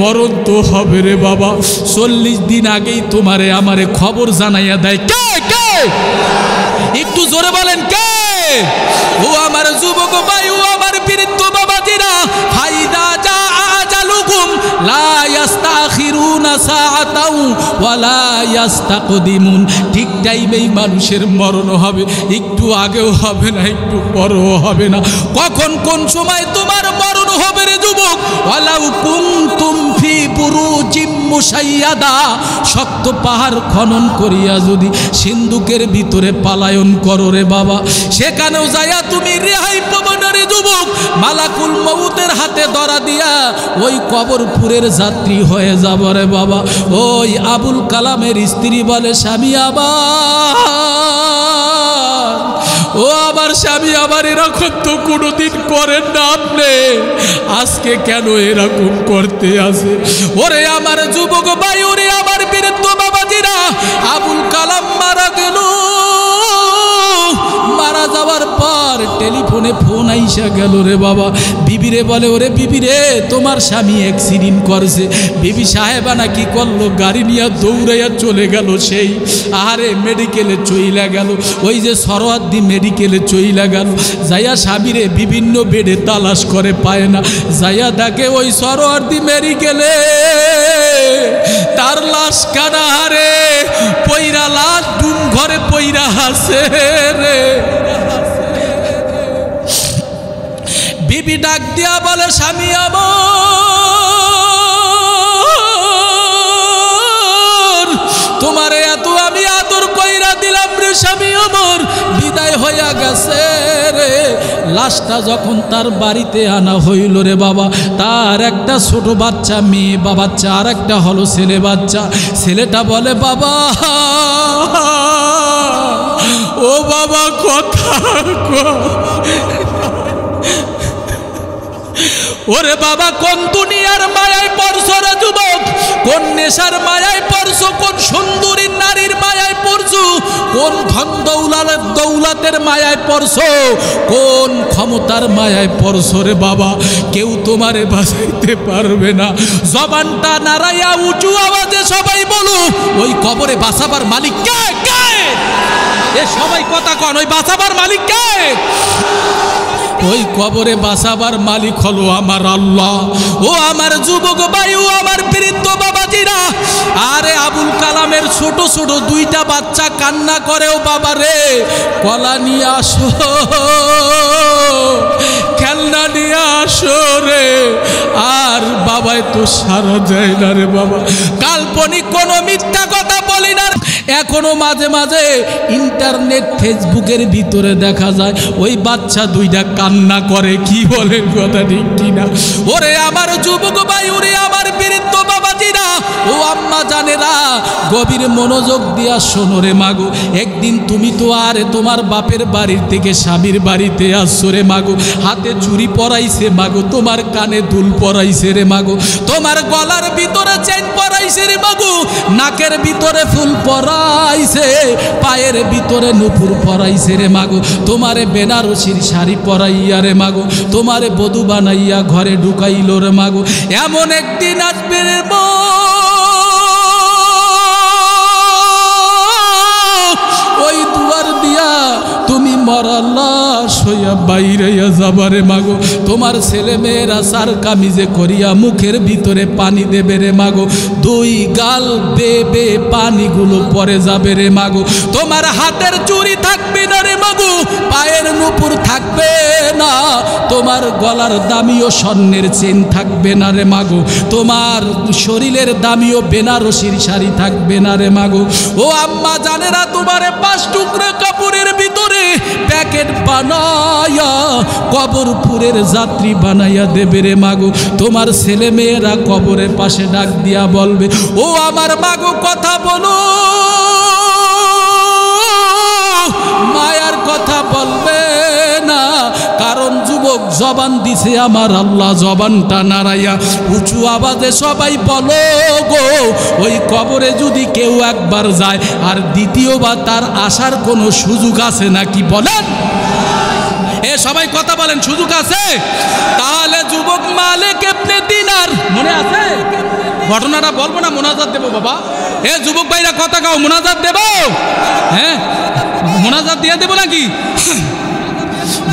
মরণ তো হবে রে বাবা। 40 দিন আগেই তোমারে আমারে খবর জানাইয়া দেয় কে? কে একটু জোরে বলেন কে? ও আমার যুবক ভাই, ও আমার বীরত্ব বাবাজিরা, ফাইদা যা আজালুকুম লা ইস্তাখিরুনা সাআতাও ওয়া লা ইস্তাকদিমুন। ঠিক টাইমেই মানুষের মরণ হবে, একটু আগেও হবে না, একটু পরেও হবে না। কখন কোন সময় তোমার মরণ হবে রে যুবক, ওয়ালাউ কুনতুম ফি বুরুজিম মুশাইয়াদা, শক্ত পাহাড় খনন করিয়া যদি সিন্ধুকের ভিতরে পালায়ন করো রে বাবা, সেখানেও যাইয়া তুমি রেহাই পাবে না রে যুবক। মালাকুল মউতের হাতে ধরা দিয়া ওই কবরপুরের যাত্রী হয়ে যাব রে বাবা। ওই আবুল কালামের স্ত্রী বলে, স্বামী আবার, ও আমার স্বামী আবার এরকম তো কোনোদিন করেন না আপনি, আজকে কেন এরকম করতে আসে? ওরে আমার যুবক ভাই, ওরে আমার বীরত্ব বাবাজিরা, আবুল কালাম মারা গেল। মারা যাওয়ার পর টেলিফোনে ফোন আইসা গেল রে বাবা। বিবিরে বলে, ওরে বিবিরে, তোমার স্বামী অ্যাক্সিডেন্ট করছে। বিবি সাহেবানা কি করলো, গাড়ি নিয়ে দৌড়াইয়া চলে গেল সেই আহারে মেডিকেলে চইলা গেল, ওই যে সরোয়ার্দী মেডিকেলে চইলা গেল। যাইয়া স্বামীরে বিভিন্ন বেডে তালাশ করে পায় না, যাইয়া দেখে ওই সরোয়ার্দী মেডিকেলে তার লাশ কানা হারে পইরা, লাশ ডুম ঘরে পইরা আছে রে। বিবি ডাক দিয়া বলে, স্বামী আমার, তোমারে এত আমি আদর কইরা দিলাম রে স্বামী আমার, বিদায় হইয়া গেছে রে। লাশটা যখন তার বাড়িতে আনা হইল রে বাবা, তার একটা ছোট বাচ্চা মেয়ে বাচ্চা, আর একটা হলো ছেলে বাচ্চা। ছেলেটা বলে, বাবা, ও বাবা কথা ওরে বাবা, কোন দুনিয়ার মায়ায় পড়ছো রে যুবক, কোন নেশার মায়ায় পড়ছো, কোন সুন্দরী নারীর মায়ায় পড়ছো, কোন ধন দৌলতের মায়ায় পড়ছো, কোন ক্ষমতার মায়ায় পড়ছো রে বাবা? কেউ তোমারে বাঁচাইতে পারবে না। জবানটা নাড়াইয়া উঁচু আওয়াজে সবাই বলো, ওই কবরে বাঁচাবার মালিক কে? কে? এ সবাই কথা কন, ওই বাঁচাবার মালিক কে? ওই কবরে বাঁচাবার মালিক হলো আমার আল্লাহ। ও আমার যুবক ভাই, ও আমার বীরত্ব বাবাজিরা, আরে আবুল কালামের ছোট ছোট দুইটা বাচ্চা কান্না করেও, বাবা রে কলা নিয়ে আসো, খেলনা নিয়ে আসো রে। আর বাবাই তো সারা যায় না রে বাবা। কাল্পনিক কোনো মিথ্যা কথা বলি না। এখনো মাঝে মাঝে ইন্টারনেট ফেসবুকের ভিতরে দেখা যায় ওই বাচ্চা দুইটা কান্না করে। কি বলেন কথা ঠিক কিনা? ওরে আমার যুবক ভাই, ওরে আমার বীরত্ব বাবাজিরা, ও আম্মা জানেরা গভীর মনোযোগ দিয়া শোনো রে মাগো। একদিন তুমি তো আর তোমার বাপের বাড়ির থেকে স্বামীর বাড়িতে আসছো রে মাগো, হাতে চুড়ি পরাইছে মাগো, তোমার কানে দুল পরাইছে রে মাগো, তোমার গলার ভিতরে চেইন পরাইছে রে মাগো, নাকের ভিতরে ফুল পরাইছে, পায়ের ভিতরে নুপুর পরাইছে রে মাগো, তোমারে বেনারসির শাড়ি পরাইয়া রে মাগো, তোমারে বধূ বানাইয়া ঘরে ঢুকাইল রে মাগো। এমন একদিন আসবে রে মা, ওই দুয়ার দিয়া তুমি মরা লাশ হইয়া বাইরে যাবারে মাগো। তোমার ছেলে মেয়েরা সার কামিজে করিয়া মুখের ভিতরে পানি দেবে রে মাগো, দুই গাল বেবে পানিগুলো পরে যাবে রে মাগো। তোমার হাতের চুড়ি থাকবে না রে মাগো, পায়ের নুপুর থাকবে না, তোমার গলার দামিও স্বর্ণের চেন থাকবে না রে মাগো, তোমার শরীরের দামিও বেনারসির শাড়ি থাকবে না রে মাগো। ও আম্মা জানেরা, তোমারে 5 টুকরা কাপড়ের ভিতরে প্যাকেট বানায়া কবরপুরের যাত্রী বানাইয়া দেবে রে মাগো। তোমার ছেলে মেয়েরা কবরের পাশে ডাক দিয়া বলবে, ও আমার মাগো কথা বলো, মায়ার কথা বলবে না, কারণ যুবক জবান দিছে আমার আল্লাহ, জবানটা নাড়াইয়া উঁচু আওয়াজে সবাই বলো গো, ওই কবরে যদি কেউ একবার যায় আর দ্বিতীয়বার তার আসার কোনো সুযোগ আছে নাকি বলেন? এ সবাই কথা বলেন, সুযোগ আছে? তাহলে যুবক মালিক ইবনে দিনার, মনে আছে ঘটনাটা? বলবো না মোনাজাত দেবো বাবা? এ যুবক ভাইরা কথা কাও, মোনাজাত দেবো? হ্যাঁ, মোনাজাত দিয়ে দেবো নাকি?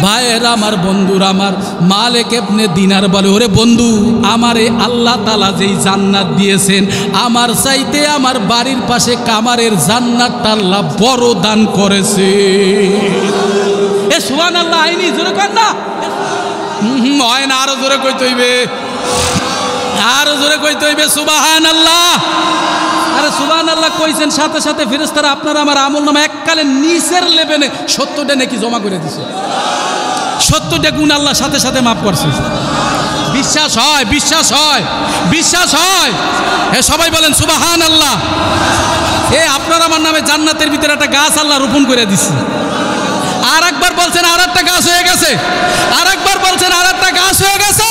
ভাইয়ের আমার, বন্ধুর আমার, মালিক ইবনে দিনার বলে, ওরে বন্ধু, আমারে আল্লাহ তাআলা যেই জান্নাত দিয়েছেন, আমার চাইতে আমার বাড়ির পাশে কামারের জান্নাতটা আল্লাহ বড় দান করেছে। এ সুবহানাল্লাহ আইনি জোরে কর না, হয় না, আরো জোরে কইতে হইবে, আরো জোরে কইতে হইবে সুবহানাল্লাহ। আরে সুবহানাল্লাহ কইছেন, সাথে সাথে ফেরেশতারা আপনারা আমার আমলনামা এককালে নিচের লেভেলে 70টা নেকি জমা করে দিছে। 70টা গুণ আল্লাহ সাথে সাথে মাফ করছে। বিশ্বাস হয়? বিশ্বাস হয়? বিশ্বাস হয়? এ সবাই বলেন সুবহানাল্লাহ। এ আপনার আমার নামে জান্নাতের ভিতরে একটা গাছ আল্লাহ রোপণ করে দিছে। আর একবার বলছেন আর একটা গাছ হয়ে গেছে, আর একবার বলছেন আর একটা গাছ হয়ে গেছে,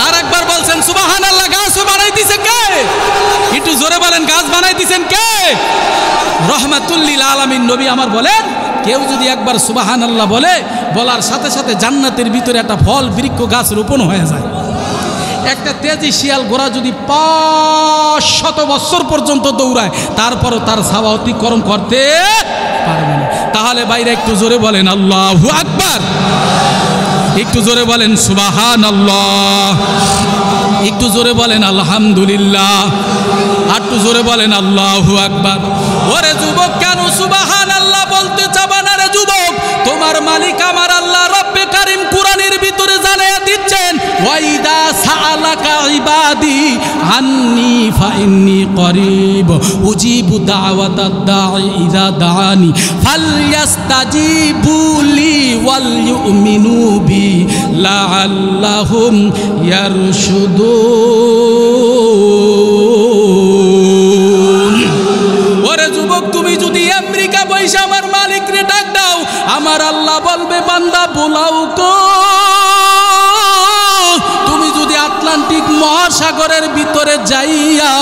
আর একবার বলছেন সুবহানাল্লাহ। গাছ বানাই দিছে কে? একটু জোরে বলেন, গাছ বানাই দিছেন কে? রহমাতুল লিল আলামিন নবী আমার বলেন, কেউ যদি একবার সুবহানাল্লাহ বলে, বলার সাথে সাথে জান্নাতের ভিতরে একটা ফল বৃক্ষ গাছ রোপণ হয়ে যায়। একটা তেজি শিয়াল ঘোড়া যদি 500 বছর পর্যন্ত দৌড়ায়, তারপরও তার ছায়া অতিক্রম করতে পারবে না। তাহলে বাইরে একটু জোরে বলেন আল্লাহু আকবার, একটু জোরে বলেন সুবহানাল্লাহ, একটু জোরে বলেন আলহামদুলিল্লাহ, আর একটু জোরে বলেন আল্লাহু আকবার। ওরে যুবক, কেন সুবহানাল্লাহ বলতে চাবা না রে যুবক? তোমার মালিক আমার আল্লাহ রব্বে কারীম কোরআনের ভিতরে জানাইয়া দিচ্ছেন, ওয়াইদা সাআলাকা ইবাদি আন্নি ফাইন্নি করিব উজিবু দাওয়াতাদ দাঈ ইযা দাআনি ফালইস্তাজিবু লি ওয়াল ইউমিনু বি লাআল্লাহুম ইয়ারশুদুন। ওরে যুবক, তুমি যদি আমেরিকা বৈশা আমার মালিক রে ডাক দাও, আমার আল্লাহ বলবে বান্দা বোলাও কো। তুমি যদি আটলান্টিক মহাসাগরের ভিতরে যাইয়া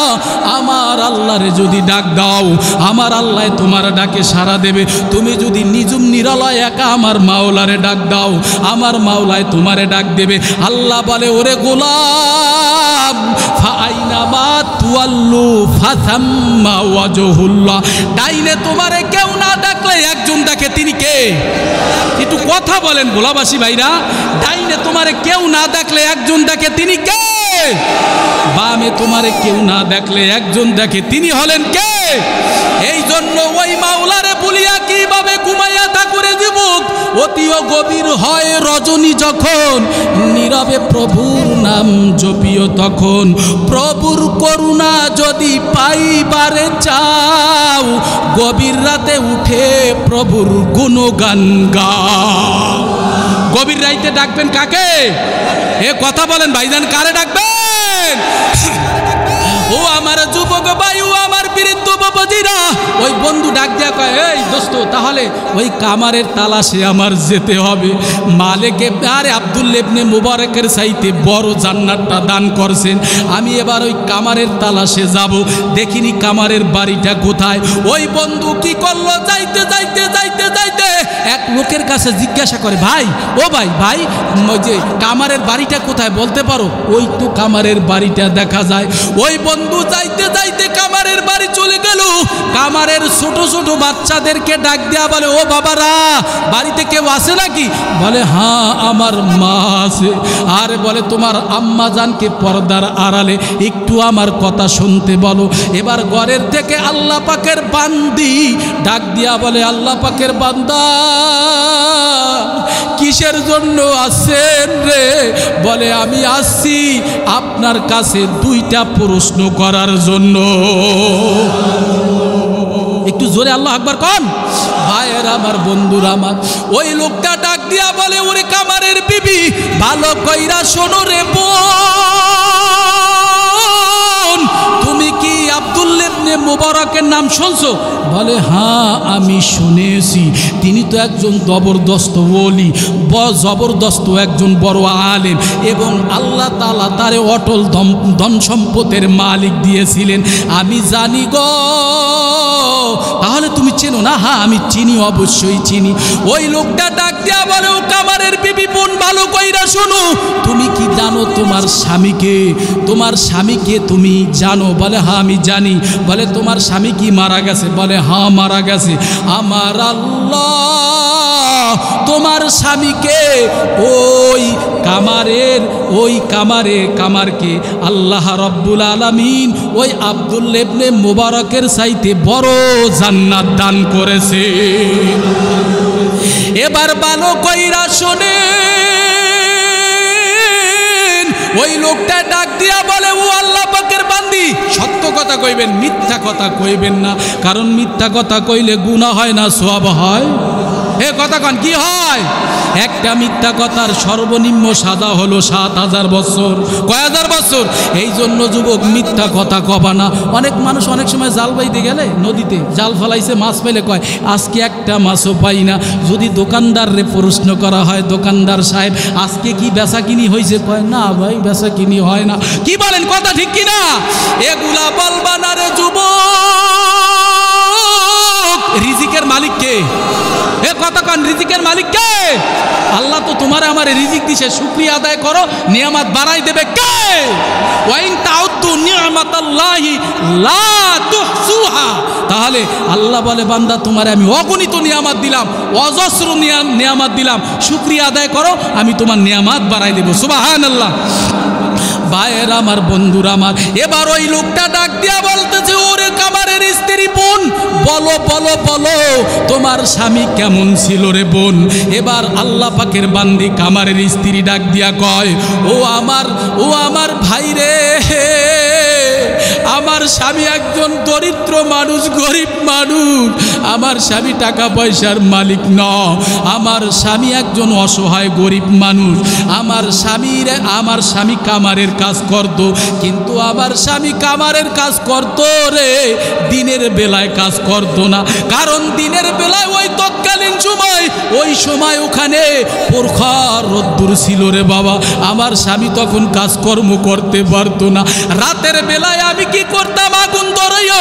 আমার আল্লাহরে যদি ডাক দাও, আমার আল্লাহ তোমার ডাকে সাড়া দেবে। তুমি যদি নিজুম নিরালয় একা আমার মাওলারে ডাক দাও, আমার মাওলায় তোমারে ডাক দেবে। আল্লাহ বলে, ওরে গোলাম, ফাআইনামা তুয়াল্লু ফাসাম্মা ওয়াজহুল্লাহ। ডাইনে তোমারে কেউ না ডাকলে একজন ডাকে, তিনি কে? একটু কথা বলেন গোলাবাসী ভাইরা। ডাইনে তোমারে কেউ না ডাকলে একজন ডাকে, তিনি কে? বামে তোমারে কেউ না দেখলে একজন দেখে, তিনি হলেন কে? এই জন্য ওই মাওলারে বলিয়া কিভাবে ঘুমাইয়া থাকুরে যুবক, অতিও গভীর হয় রজনী যখন, নীরবে প্রভুর নাম জপিও তখন। প্রভুর করুণা যদি পাইবারে চাও, গভীর রাতে উঠে প্রভুর গুণগান গাও। গভীর রাইতে ডাকবেন কাকে? এ কথা বলেন ভাইজান, কারে ডাকবেন? ও আমার যুবক ভাই, ও আমার বৃদ্ধ বাবাজিরা, ওই বন্ধু ডাক দেয়া কয়, এই দোস্ত, তাহলে ওই কামারের তালাশে আমার যেতে হবে। মালিক আরে আব্দুল্লাহ ইবনে মুবারকের চাইতে বড় জান্নাতটা দান করছেন, আমি এবার ওই কামারের তালাশে যাব, দেখিনি কামারের বাড়িটা কোথায়। ওই বন্ধু কি করলো, যাইতে যাইতে যাইতে যাইতে এক লোকের কাছে জিজ্ঞাসা করে, ভাই ও ভাই ভাই, ওই যে কামারের বাড়িটা কোথায় বলতে পারো? ওই তো কামারের বাড়িটা দেখা যায়। ওই বন্ধু যাইতে যাইতে কামারের বাড়ি চলে গেল। কামারের ছোট ছোট বাচ্চাদেরকে ডাক দেয়া বলে, ও বাবারা, বাড়িতে কেউ আছে নাকি? বলে, হ্যাঁ আমার মা আছে। আর বলে, তোমার আম্মা জানকে পর্দার আড়ালে একটু আমার কথা শুনতে বলো। এবার ঘরের থেকে আল্লাহ পাকের বান্দি ডাক দিয়া বলে, আল্লাহ পাকের বান্দা কিসের জন্য আসেন রে? বলে, আমি আসছি আপনার কাছে দুইটা প্রশ্ন করার জন্য। একটু জোরে আল্লাহ আকবার কন। ভাইয়ের আমার, বন্ধুর আমার, ওই লোকটা ডাক দিয়া বলে, ওরে কামারের বিবি, ভালো কইরা শোনো রে বোন, তুমি কি আব্দুল্লাহ ইবনে মুবারকের নাম শুনছো? বলে, হ্যাঁ আমি শুনেছি, তিনি তো একজন জবরদস্ত ওলি, জবরদস্ত একজন বড় আলেম, এবং আল্লাহ তাআলা তারে অটল ধন সম্পদের মালিক দিয়েছিলেন, আমি জানি গো। তাহলে তুমি চেনো না? হ্যাঁ আমি চিনি, অবশ্যই চিনি। ওই লোকটা ডাক দিয়া বলে, ও কামারের বিবি বোন, ভালো কইরা শোনো, তুমি কি জানো তোমার স্বামীকে? তোমার স্বামীকে তুমি জানো? বলে, হ্যাঁ আমি জানি। বলে, তোমার স্বামী কি মারা গেছে? বলে, হ্যাঁ মারা গেছে। আমার আল্লাহ তোমার স্বামীকে ওই কামারকে আল্লাহ রব্বুল আলামিন ওই আব্দুল্লাহ ইবনে মুবারকের চাইতে বড় জান্নাত দান করেছে। এবার ভালো কইরা শোনেন, ওই লোকটা ডাক দিয়া বলে, ও আল্লাহ পাকের বান্দি, সত্য কথা কইবেন, মিথ্যা কথা কইবেন না, কারণ মিথ্যা কথা কইলে গুনাহ হয় না, সওয়াব হয়। এ কথা কন, কি হয়? একটা মিথ্যা কথার সর্বনিম্ন সাজা হলো ৭,০০০ বছর। কয় হাজার বছর? এই জন্য যুবক, মিথ্যা কথা কবা না। অনেক মানুষ অনেক সময় জাল বাইতে গেলে নদীতে জাল ফেলাইছে, মাছ পেলে কয়, আজকে একটা মাছও পাই না। যদি দোকানদাররে প্রশ্ন করা হয়, দোকানদার সাহেব আজকে কি বেচা কিনি হয়েছে? কয়, না ভাই বেচা কিনি হয় না। কি বলেন, কথা ঠিক কিনা? এগুলা বলবা না রে যুবক। রিজিকের মালিক কে? এ কথা কান, রিজিকের মালিক কে? আল্লাহ তো তোমার আমার রিজিক দিছে, শুকরিয়া আদায় করো, নিয়ামত বাড়াই দেবে কে? ওয়াইন তাউদ্দু নিয়ামাতাল্লাহি লা তুহসুহা। তাহলে আল্লাহ বলে, বান্দা তোমারে আমি অগণিত নিয়ামত দিলাম, অজস্র নিয়ামত দিলাম, শুকরিয়া আদায় করো, আমি তোমার নিয়ামত বাড়াই দেব। সুবহানাল্লাহ। ভাইয়ের আমার, বন্ধুর আমার, এবার ওই লোকটা ডাক দিয়া বলতেছে, ওরে কামারের স্ত্রী বোন, বলো বলো বলো, তোমার স্বামী কেমন ছিল রে বোন? এবার আল্লাহ পাকের বান্দি কামারের স্ত্রী ডাক দিয়া কয়, ও আমার ভাই রে, আমার স্বামী একজন দরিদ্র মানুষ, গরিব মানুষ। আমার স্বামী টাকা পয়সার মালিক নয়, আমার স্বামী একজন অসহায় গরিব মানুষ। আমার স্বামী কামারের কাজ করত, কিন্তু আমার স্বামী কামারের কাজ করত রে, দিনের বেলায় কাজ করত না। কারণ দিনের বেলায় ওই তৎকালীন সময়, ওই সময় ওখানে প্রখর রোদ্দুর ছিল রে বাবা। আমার স্বামী তখন কাজকর্ম করতে পারতো না। রাতের বেলায় আমি কি করতাম, আগুন ধরাইয়া,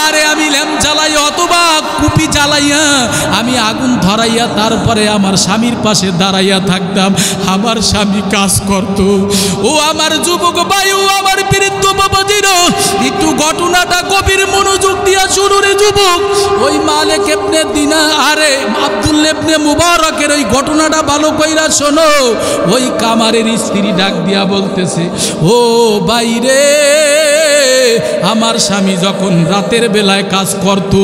আরে আমি ল্যাম্প জ্বালাইয়া অথবা কুপি জ্বালাইয়া আমি আগুন ধরাইয়া তারপরে আমার স্বামীর পাশে দাঁড়াইয়া থাকতাম। আমার স্বামী কাজ করত। ও আমার যুবক ভাই, ও আমার বৃদ্ধ বাবাজিরা, একটু ঘটনাটা গভীর মনোযোগ দিয়া শুনো রে যুবক। ওই মালিক ইবনে আরে আব্দুল্লাহ ইবনে মুবারকের ওই ঘটনাটা ভালো কইরা শোনো। ওই কামারের স্ত্রী ডাক দিয়া বলতেছে, ও বাইরে, আমার স্বামী যখন রাতের বেলায় কাজ করত,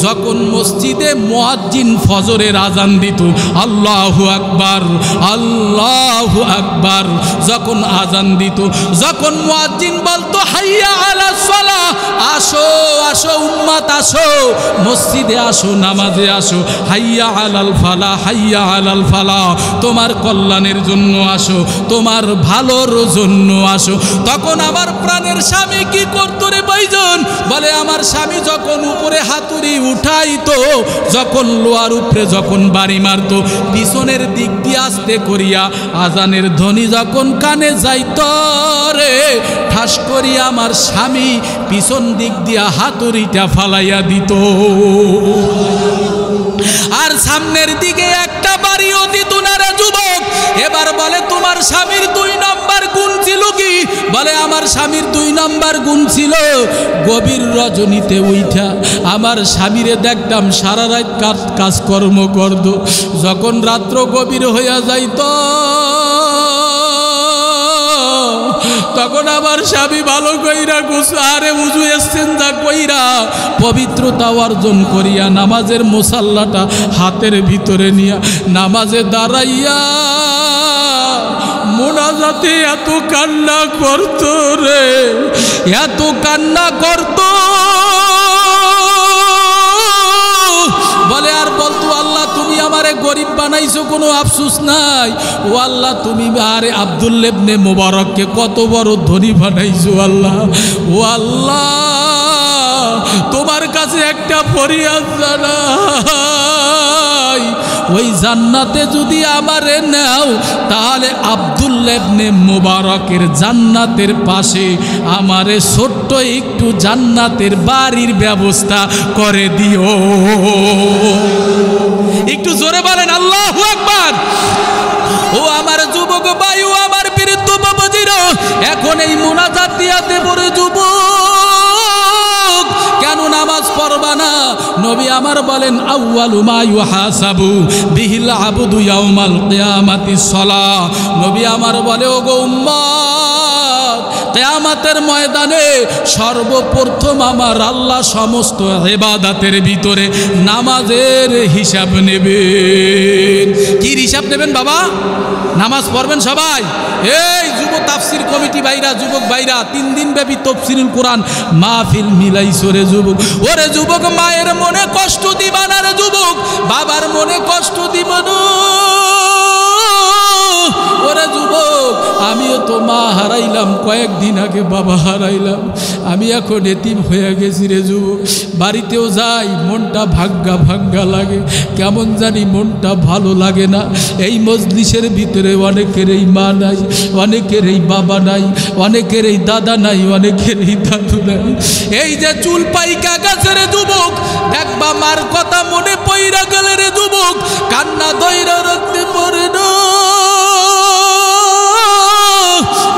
যখন মসজিদে মুয়াজ্জিন ফজরের আজান দিত, আল্লাহু আকবার আল্লাহু আকবার, যখন আজান দিত, যখন মুয়াজ্জিন বলতো হাইয়া আলাস সালাহ, আসো আসো উম্মত আসো, মসজিদে আসো, নামাজে আসো, হাইয়া আলাল ফালাহ হাইয়া আলাল ফালাহ, তোমার কল্যাণের জন্য আসো, তোমার ভালোর জন্য আসো। তখন আমার প্রাণের স্বামী কি করতো রে ভাইজান? বলে আমার স্বামী যখন উপরে হাতুড়ি উঠাইতো, যখন লোয়ার উপরে যখন বাড়ি মারতো, পিছনের দিক দিয়ে আস্তে করিয়া আজানের ধ্বনি যখন কানে যাইতো রে, ঠাস করিয়া আমার স্বামী পিছন দিক দিয়া হাতুড়িটা ফালাইয়া দিত, আর সামনের দিকে একটা বাড়িও দিত না রে যুবক। এবার বলে তোমার স্বামীর 2 নম্বর গুণ ছিল কি? বলে আমার স্বামীর 2 নম্বর গুণ ছিল, গভীর রজনীতে উঠা আমার স্বামীরে দেখতাম সারা রাত কাজকর্ম করত, যখন রাত্র গভীর হইয়া যাইত তখন আমার স্বামী ভালো কইরা গোসলে উযু ইস্তেঞ্জা কইরা পবিত্রতা অর্জন করিয়া নামাজের মুসাল্লাটা হাতের ভিতরে নিয়া নামাজে দাঁড়াইয়া মোনাজাতে এত কান্না করত রে, এত কান্না করত, বলে আর বলতো আল্লাহ তুমি আমারে গরিব বানাইছো, কোনো আফসোস নাই। ও আল্লাহ তুমি আরে আব্দুল্লাহ ইবনে মুবারককে কত বড় ধনী বানাইছো আল্লাহ। ও আল্লাহ তোমার কাছে একটা ফরিয়াদ জানাই, ওই জান্নাতে যদি আমারে নাও তাহলে আব্দুল্লাহ ইবনে মুবারকের জান্নাতের পাশে আমারে ছোট্ট একটু জান্নাতের বাড়ির ব্যবস্থা করে দিও। একটু জোরে বলেন আল্লাহু আকবার। ও আমার যুবক ভাই, ও আমার বৃদ্ধ বাবাজিরা, এখন এই মুনাজাত দিয়াতে পড়ে যুবক কেন নামাজ পড়বা না? নবী আমার বলেন আউয়ালু মা ইউহাসাবু বিহিল আবদু ইয়াউমাল কিয়ামাতিস সালাহ। নবী আমার বলে ও গো উম্মত, কিয়ামতের ময়দানে সর্বপ্রথম আমার আল্লাহ সমস্ত ইবাদতের ভিতরে নামাজের হিসাব নেবেন। কি হিসাব নেবেন বাবা? নামাজ পড়বেন সবাই। এই যুব তাফসির কমিটি ভাইরা, যুবক ভাইরা, 3 দিন ব্যাপী তাফসিরুল কোরআন মাহফিল মিলাইছো রে যুবক। ওরে যুবক, মায়ের মনে কষ্ট দিবা না রে যুবক, বাবার মনে কষ্ট দিবা না। ওরে যুবক, আমিও তো মা হারাইলাম, কয়েকদিন আগে বাবা হারাইলাম, আমি এখন এতিম হয়ে গেছি রে যুবক। বাড়িতেও যাই মনটা ভাঙ্গা ভাঙ্গা লাগে, কেমন জানি মনটা ভালো লাগে না। এই মজলিসের ভিতরে অনেকের এই মা নাই, অনেকের এই বাবা নাই, অনেকের এই দাদা নাই, অনেকের এই দাদু নাই। এই যে চুল পাইকা গেছে রে যুবক, দেখবা মার কথা মনে পইরা গেলে রে যুবক, কান্না দইরা রাখতে পারে না।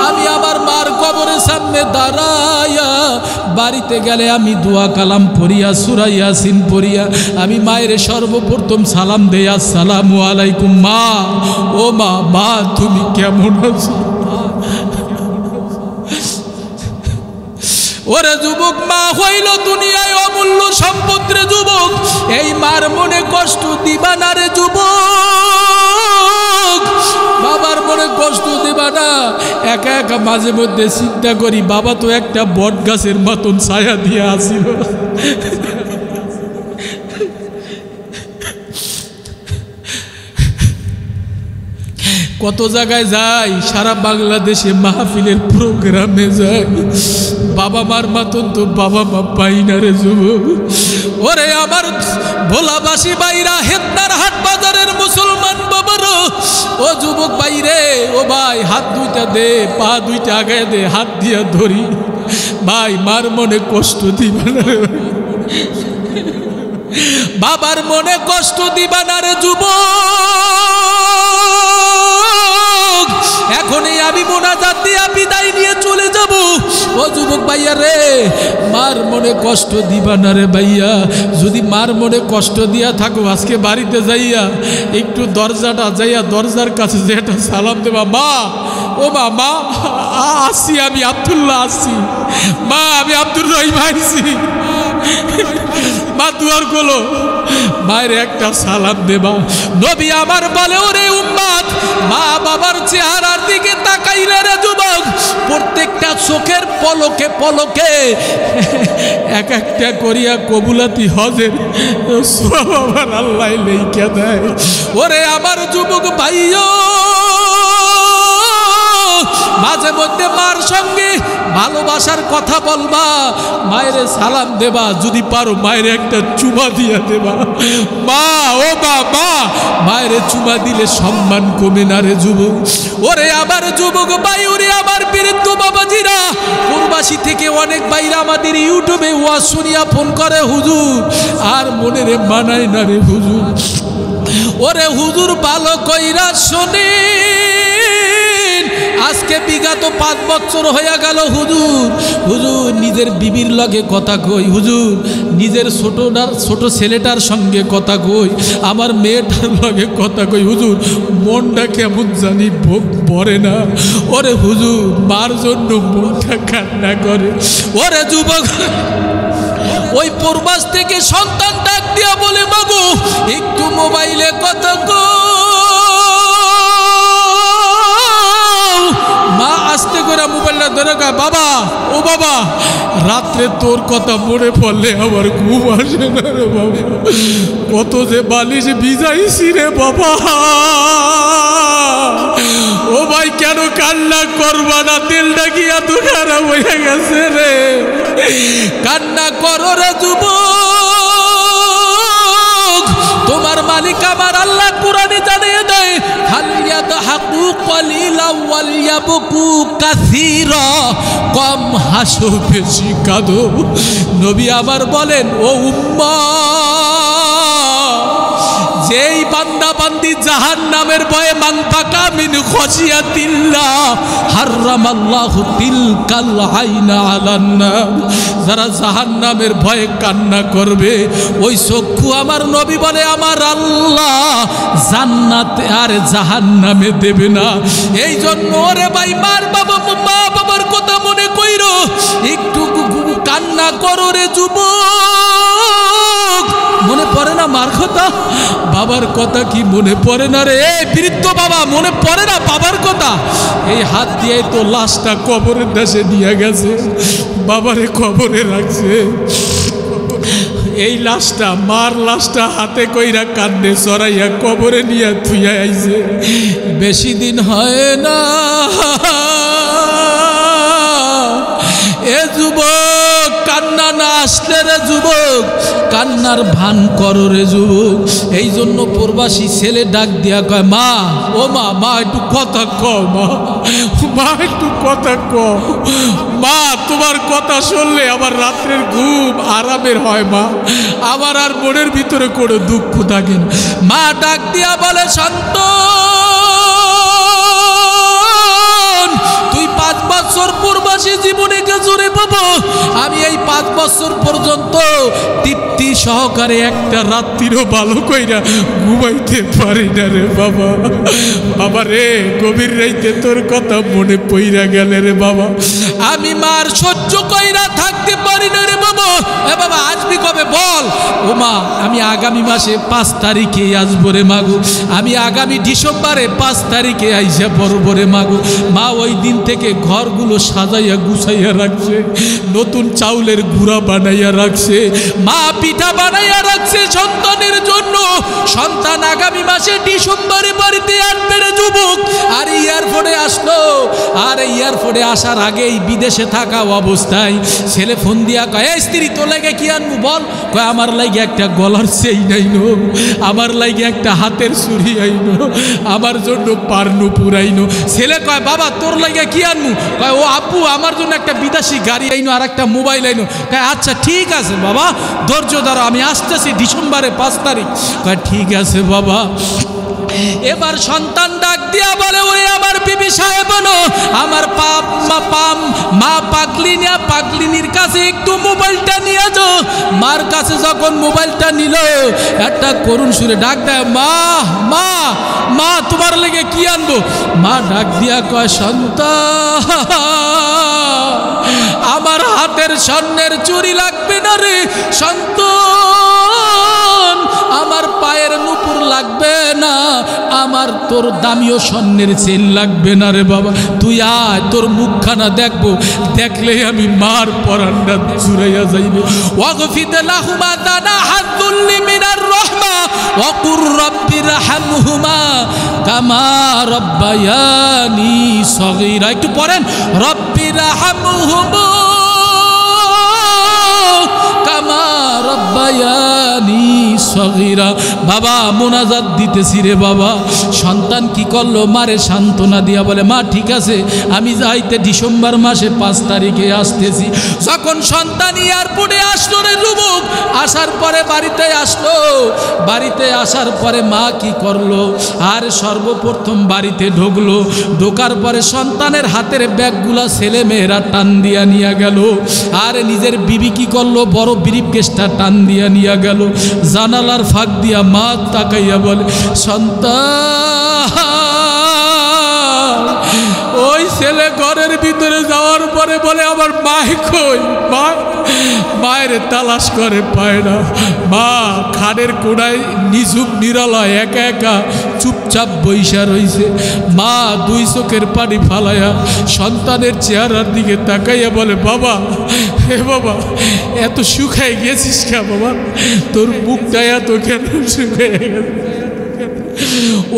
আমি আমার মার কবরের সামনে দাঁড়াইয়া বাড়িতে গেলে আমি দোয়া কালাম পড়িয়া সূরা ইয়াসিন পড়িয়া আমি মায়ের সর্বপ্রথম সালাম দেই, আসসালামু আলাইকুম মা। ও মা, মা তুমি কেমন আছো? ওরে যুবক, মা হইল দুনিয়ায় অমূল্য সম্পদ রে যুবক। এই মার মনে কষ্ট দিবা না রে যুবক, বাবার মনে কষ্ট দিবা না। একা একা মাঝে মধ্যে চিন্তা করি, বাবা তো একটা বট গাছের মতন ছায়া দিয়ে আসিল। কত জায়গায় যাই, সারা বাংলাদেশে মাহফিলের প্রোগ্রামে যাই, বাবা মার মতন তো বাবা মা পাই না রে যুবক। ওরে আমার ভোলাবাসী বাইরা, হেতনার হাট বাজারের মুসলমান বাবারো, ও যুবক বাইরে, ও ভাই হাত দুইটা দে, পা দুইটা আগে দে, হাত দিয়া ধরি। ভাই মার মনে কষ্ট দিবা না রে, বাবার মনে কষ্ট দিবা না রে যুবক। এখনই আমি মোনাজাত দিয়া বিদায় নিয়ে চলে যাব। ও যুবক ভাইয়া রে, মার মনে কষ্ট দিবা না রে ভাইয়া। যদি মার মনে কষ্ট দিয়া থাকো, আজকে বাড়িতে যাইয়া একটু দরজাটা যাইয়া দরজার কাছে যেটা সালাম দেবা, মা ও মা, মা আসছি, আমি আব্দুল্লাহ আসছি, মা আমি আব্দুর রহিম আসছি, মা দুয়ার খোলো, মায়ের একটা সালাম দেবা। নবী আমার বলে ওরে উম্মত, মা বাবার চেহারার দিকে তাকাইলে রে যুবক, প্রত্যেকটা চোখের পলকে পলকে এক একটা করিয়া কবুলাতি হজের সওয়াব আমার আল্লাহ লেখা দেয়। ওরে আমার যুবক ভাইও, মাঝে মধ্যে মার সঙ্গে ভালোবাসার কথা বলবা, মায়ের সালাম দেবা, যদি পারো মায়ের একটা চুমা দিয়া দেবা। মা ও মা, মায়ের চুমা দিলে সম্মান কমে না রে যুবক। ওরে আমার যুবক ভাই, ওরে আমার বীরত্ব বাবাজিরা, প্রবাসী থেকে অনেক ভাইরা আমাদের ইউটিউবে ওয়াজ শুনিয়া ফোন করে, হুজুর আর মনে রে মানায় না রে হুজুর। ওরে হুজুর ভালো কইরা শোনেন, আজকে বিগত 5 বছর হয়ে গেল হুজুর নিজের বিবির লগে কথা কই, হুজুর নিজের ছোট ছেলেটার সঙ্গে কথা কই, আমার মেয়েটার লগে কথা কই, হুজুর মনটা কেমন জানি ভরে না। ওরে হুজুর মার জন্য মনটা কান্না করে। ওরে যুবক, ওই প্রবাস থেকে সন্তান ডাক দিয়া বলে, মাগো একটু মোবাইলে কথা কো। মা আস্তে করে মোবাইলটা ধরে কয়, বাবা ও বাবা, রাত্রে তোর কথা মনে পড়লে আমার ঘুম আসে না রে বাবা, কত যে বালিশ ভিজাইছি রে বাবা। ও ভাই কেন কান্না করবা না, তেলটা কি এত খারাপ হয়ে গেছে রে? কান্না করো রে যুবক, তোমার মালিক আমার আল্লাহ কোরআনে জানিয়ে দেয়, ফালইয়াদহাকু কলিলা ওয়ালইয়াবকু কাসীরা, কম হাসো বেশি কাঁদো। নবী আমার বলেন, ও উম্মাহ, যেই বান্দা বান্দি জাহান্নামের ভয়ে মানতাকা মিন খশিয়াতিল্লাহ হারামাল্লাহু তিলকাল আইনা আলান নার, যারা জাহান্নামের ভয়ে কান্না করবে ওই চক্ষু আমার নবী বলে আমার আল্লাহ জান্নাতে আর জাহান্নামে দেবে না। এই জন্য ওরে ভাই মার বাবা মা বাবার কথা মনে কইরো, একটু কান্না করো রে যুবক। মনে পড়ে না মার কথা, বাবার কথা কি মনে পড়ে না রে? এই বৃদ্ধ বাবা মনে পড়ে না বাবার কথা? এই হাত দিয়ে তো লাশটা কবরের দেশে নিয়ে গেছে, বাবারে কবরে রাখছে। এই লাশটা মার লাশটা হাতে কইরা কান্দে চড়াইয়া কবরে নিয়ে থুইয়া আইছে। বেশি দিন হয় না এ যুবক, কান্না না আসলে রে যুবক, কান্নার ভান করো রে যুবক। এই জন্য প্রবাসী ছেলে ডাক দিয়া কয়, মা ও মা, মা একটু কথা কও, মা একটু কথা কও। মা তোমার কথা শুনলে আমার রাত্রের ঘুম আরামের হয় মা, আমার আর মনের ভিতরে কোনো দুঃখ থাকে না। মা ডাক দিয়া বলে, সন্তান তুই 5 বছর প্রবাসী জীবনে গেছো রে বাবা, আমি এই 5 বছর পর্যন্ত তৃপ্তি সহকারে একটা রাত্রিরও ভালো কইরা ঘুমাইতে পারি না রে বাবা। বাবা রে, গভীর রাইতে তোর কথা মনে পইরা গেলে রে বাবা, আমি মার সহ্য কইরা থাকতে পারি না রে বাবা। এ বাবা আসবি কবে বল? ও মা আমি আগামী মাসে 5 তারিখে আসবো রে মাগো, আমি আগামী ডিসেম্বরে 5 তারিখে আইসা পড়বো রে মাগো। মা ওই দিন থেকে ঘরগুলো সাজাইয়া গুছাইয়া রাখছে, নতুন চাউলের গুঁড়া বানাইয়া রাখছে, মা পিঠা বানাইয়া রাখছে সন্তানের জন্য। সন্তান আগামী মাসে ডিসেম্বরে বাড়িতে আসবে রে যুবক। আর এয়ারপোর্টে আসলো, আর এয়ারপোর্টে আসার আগেই বিদেশে থাকা অবস্থায় ছেলে ফোন দিয়া কয়, এই স্ত্রী তোর লাগে কি আনবো বল? কয় আমার লাগে একটা গলার চেইন আইনো, আমার লাগে একটা হাতের চুড়ি আইনো, আমার জন্য পারনু পুরাইনো। ছেলে কয়, বাবা তোর লাগে কি আনবো? কয়, ও আব্বু আমার জন্য একটা বিদেশি গাড়ি আইনো আর একটা মোবাইল আইনো। কয় আচ্ছা ঠিক আছে বাবা, ধৈর্য ধরো, আমি আসতেছি ডিসেম্বরে 5 তারিখ। কয় ঠিক আছে বাবা। এবার সন্তান ডাক দিয়া বলে, ওরে আমার বিবি সাহেব, আমার মা পাগলিনীর কাছে একটু মোবাইলটা নিয়ে যাও। মার কাছে যখন মোবাইলটা নিল, একটা করুণ সুরে ডাক দেয়, মা মা মা তোমার লেগে কি আনবো? মা ডাক দিয়া কয়, সন্তান আমার হাতের স্বর্ণের চুড়ি লাগবে না রে সন্তান, আমার পায়ের নুপুর লাগবে না, আমার আমার তোর দামিও স্বর্ণের চেন লাগবে না রে বাবা, তুই আয়, তোর মুখখানা দেখবো, দেখলেই আমি মার পরানটা জুড়াইয়া যাইবে। ওয়াগফিদ লাহুমা তানাহাদুল্লি মিনার রাহমা ওয়া কুর রাব্বিরহামহুমা কামা রাব্বায়ানি সগীরা। একটু পড়েন, রাব্বিরহামহুমা কামা রাব্বায়ানি সগীরা। বাবা মোনাজাত দিতেছি রে বাবা। সন্তান কি করলো? মারে সান্ত্বনা দিয়া বলে, মা ঠিক আছে, আমি যাইতে ডিসেম্বর মাসে 5 তারিখে আসতেছি। যখন সন্তান এয়ারপোর্টে আসলো রে যুবক, আসার পরে বাড়িতে আসলো, বাড়িতে আসার পরে মা কি করলো? আর সর্বপ্রথম বাড়িতে ঢুকলো, ঢোকার পরে সন্তানের হাতের ব্যাগগুলা ছেলে মেয়েরা টান দিয়া নিয়ে গেল। আর নিজের বিবি কি করলো? বড় ব্রিফকেসটা টান দিয়া নিয়ে গেল। জানালার ফাঁক দিয়া মা তাকাইয়া বলে, সন্তান। ওই ছেলে ঘরের ভিতরে যাওয়ার পরে বলে, আমার মাই কই? মা মায়ের তালাশ করে পায় না। মা খানের কোড়ায় নিঝুম নিরালায় একা একা চুপচাপ বইসা রইছে। মা 2 চোখের পানি ফালাইয়া সন্তানের চেহারার দিকে তাকাইয়া বলে, বাবা, হে বাবা, এত শুকাই গেছিস কে বাবা? তোর মুখটা এত কেন শুকাই গেছে?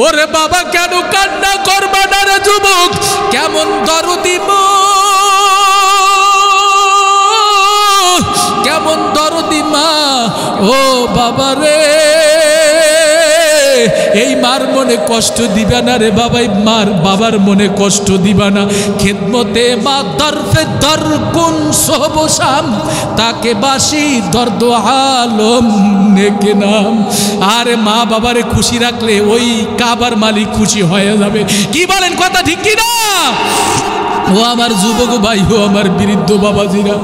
ওরে বাবা, কেন কান্না করবা না রে যুবক? কেমন দরদি মা, কেমন দরদি মা। ও বাবা রে, এই মার মনে কষ্ট দিবা না রে বাবা, মার বাবার মনে কষ্ট দিবা না। খেদমতে মা দরফে দর কুন সহবসাম, তাকে বাসি দর্দ আলম নেকে নাম। আরে মা বাবারে খুশি রাখলে ওই কাবার মালিক খুশি হয়ে যাবে। কি বলেন, কথা ঠিক কি না? ও আমার যুবক ভাই, ও আমার বৃদ্ধ বাবাজিরা,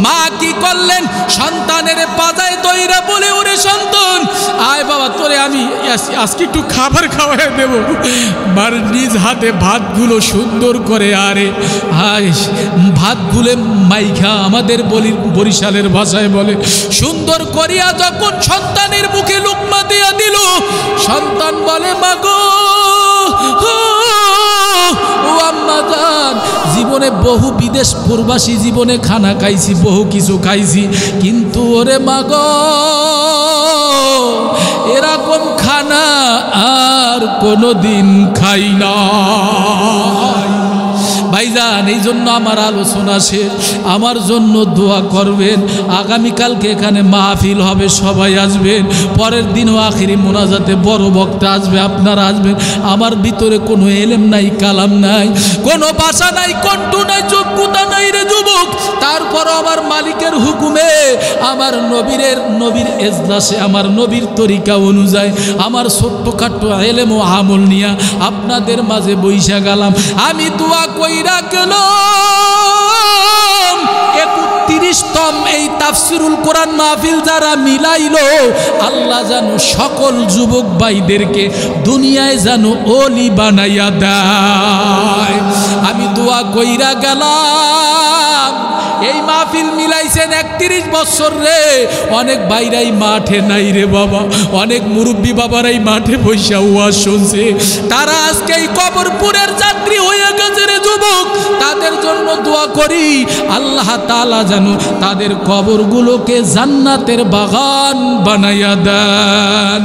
মা কি করলেন? সন্তানের পাজায় দইরা বলে, ওরে সন্তান, আয় বাবা, তোরে আমি আজকে একটু খাবার খাওয়াই দেব। মার নিজ হাতে ভাতগুলো সুন্দর করে, আরে আয় ভাতগুলো মাইখা, আমাদের বরিশালের ভাষায় বলে, সুন্দর করিয়া যখন সন্তানের মুখে লুকমা দিয়া দিল, সন্তান বলে, মাগো ও আম্মা জান, জীবনে বহু বিদেশ প্রবাসী জীবনে খানা খাইছি, বহু কিছু খাইছি, কিন্তু ওরে মাগো এরকম খানা আর কোনোদিন খাই না। ভাইজান, এই জন্য আমার আলোচনা শেষ। আমার জন্য দোয়া করবেন। আগামীকালকে এখানে মাহফিল হবে, সবাই আসবেন। পরের দিনও আখিরি মোনাজাতে বড় বক্তা আসবে, আপনারা আসবেন। আমার ভিতরে কোনো এলেম নাই, কালাম নাই, কোনো ভাষা নাই, কণ্ঠ নাই, যোগ্যতা নাই রে যুবক। তারপর আমার মালিকের হুকুমে, আমার নবীর এজলাসে, আমার নবীর তরিকা অনুযায়ী, আমার ছোট্টখাট্ট এলেম ও আমল নিয়া আপনাদের মাঝে বইসা গেলাম। আমি দোয়া কইরা গেলাম 31তম এই তাফসিরুল কোরআন মাহফিল যারা মিলাইলো, আল্লাহ জানো সকল যুবক ভাইদেরকে দুনিয়ায় জানো ওলি বানাইয়া দেয়। আমি দোয়া কইরা গেলাম, এই মাহফিল মিলাইছেন 31 বছর রে। অনেক ভাইরাই মাঠে নাই রে বাবা, অনেক মুরব্বী বাবারাই মাঠে বসে ওয়াজ শুনছে। তারা আজকে এই কবরপুরের যাত্রী হয়ে গেছে রে যুবক। তাদের জন্য দোয়া করি, আল্লাহ তাআলা যেন তাদের কবরগুলোকে জান্নাতের বাগান বানাইয়া দেন।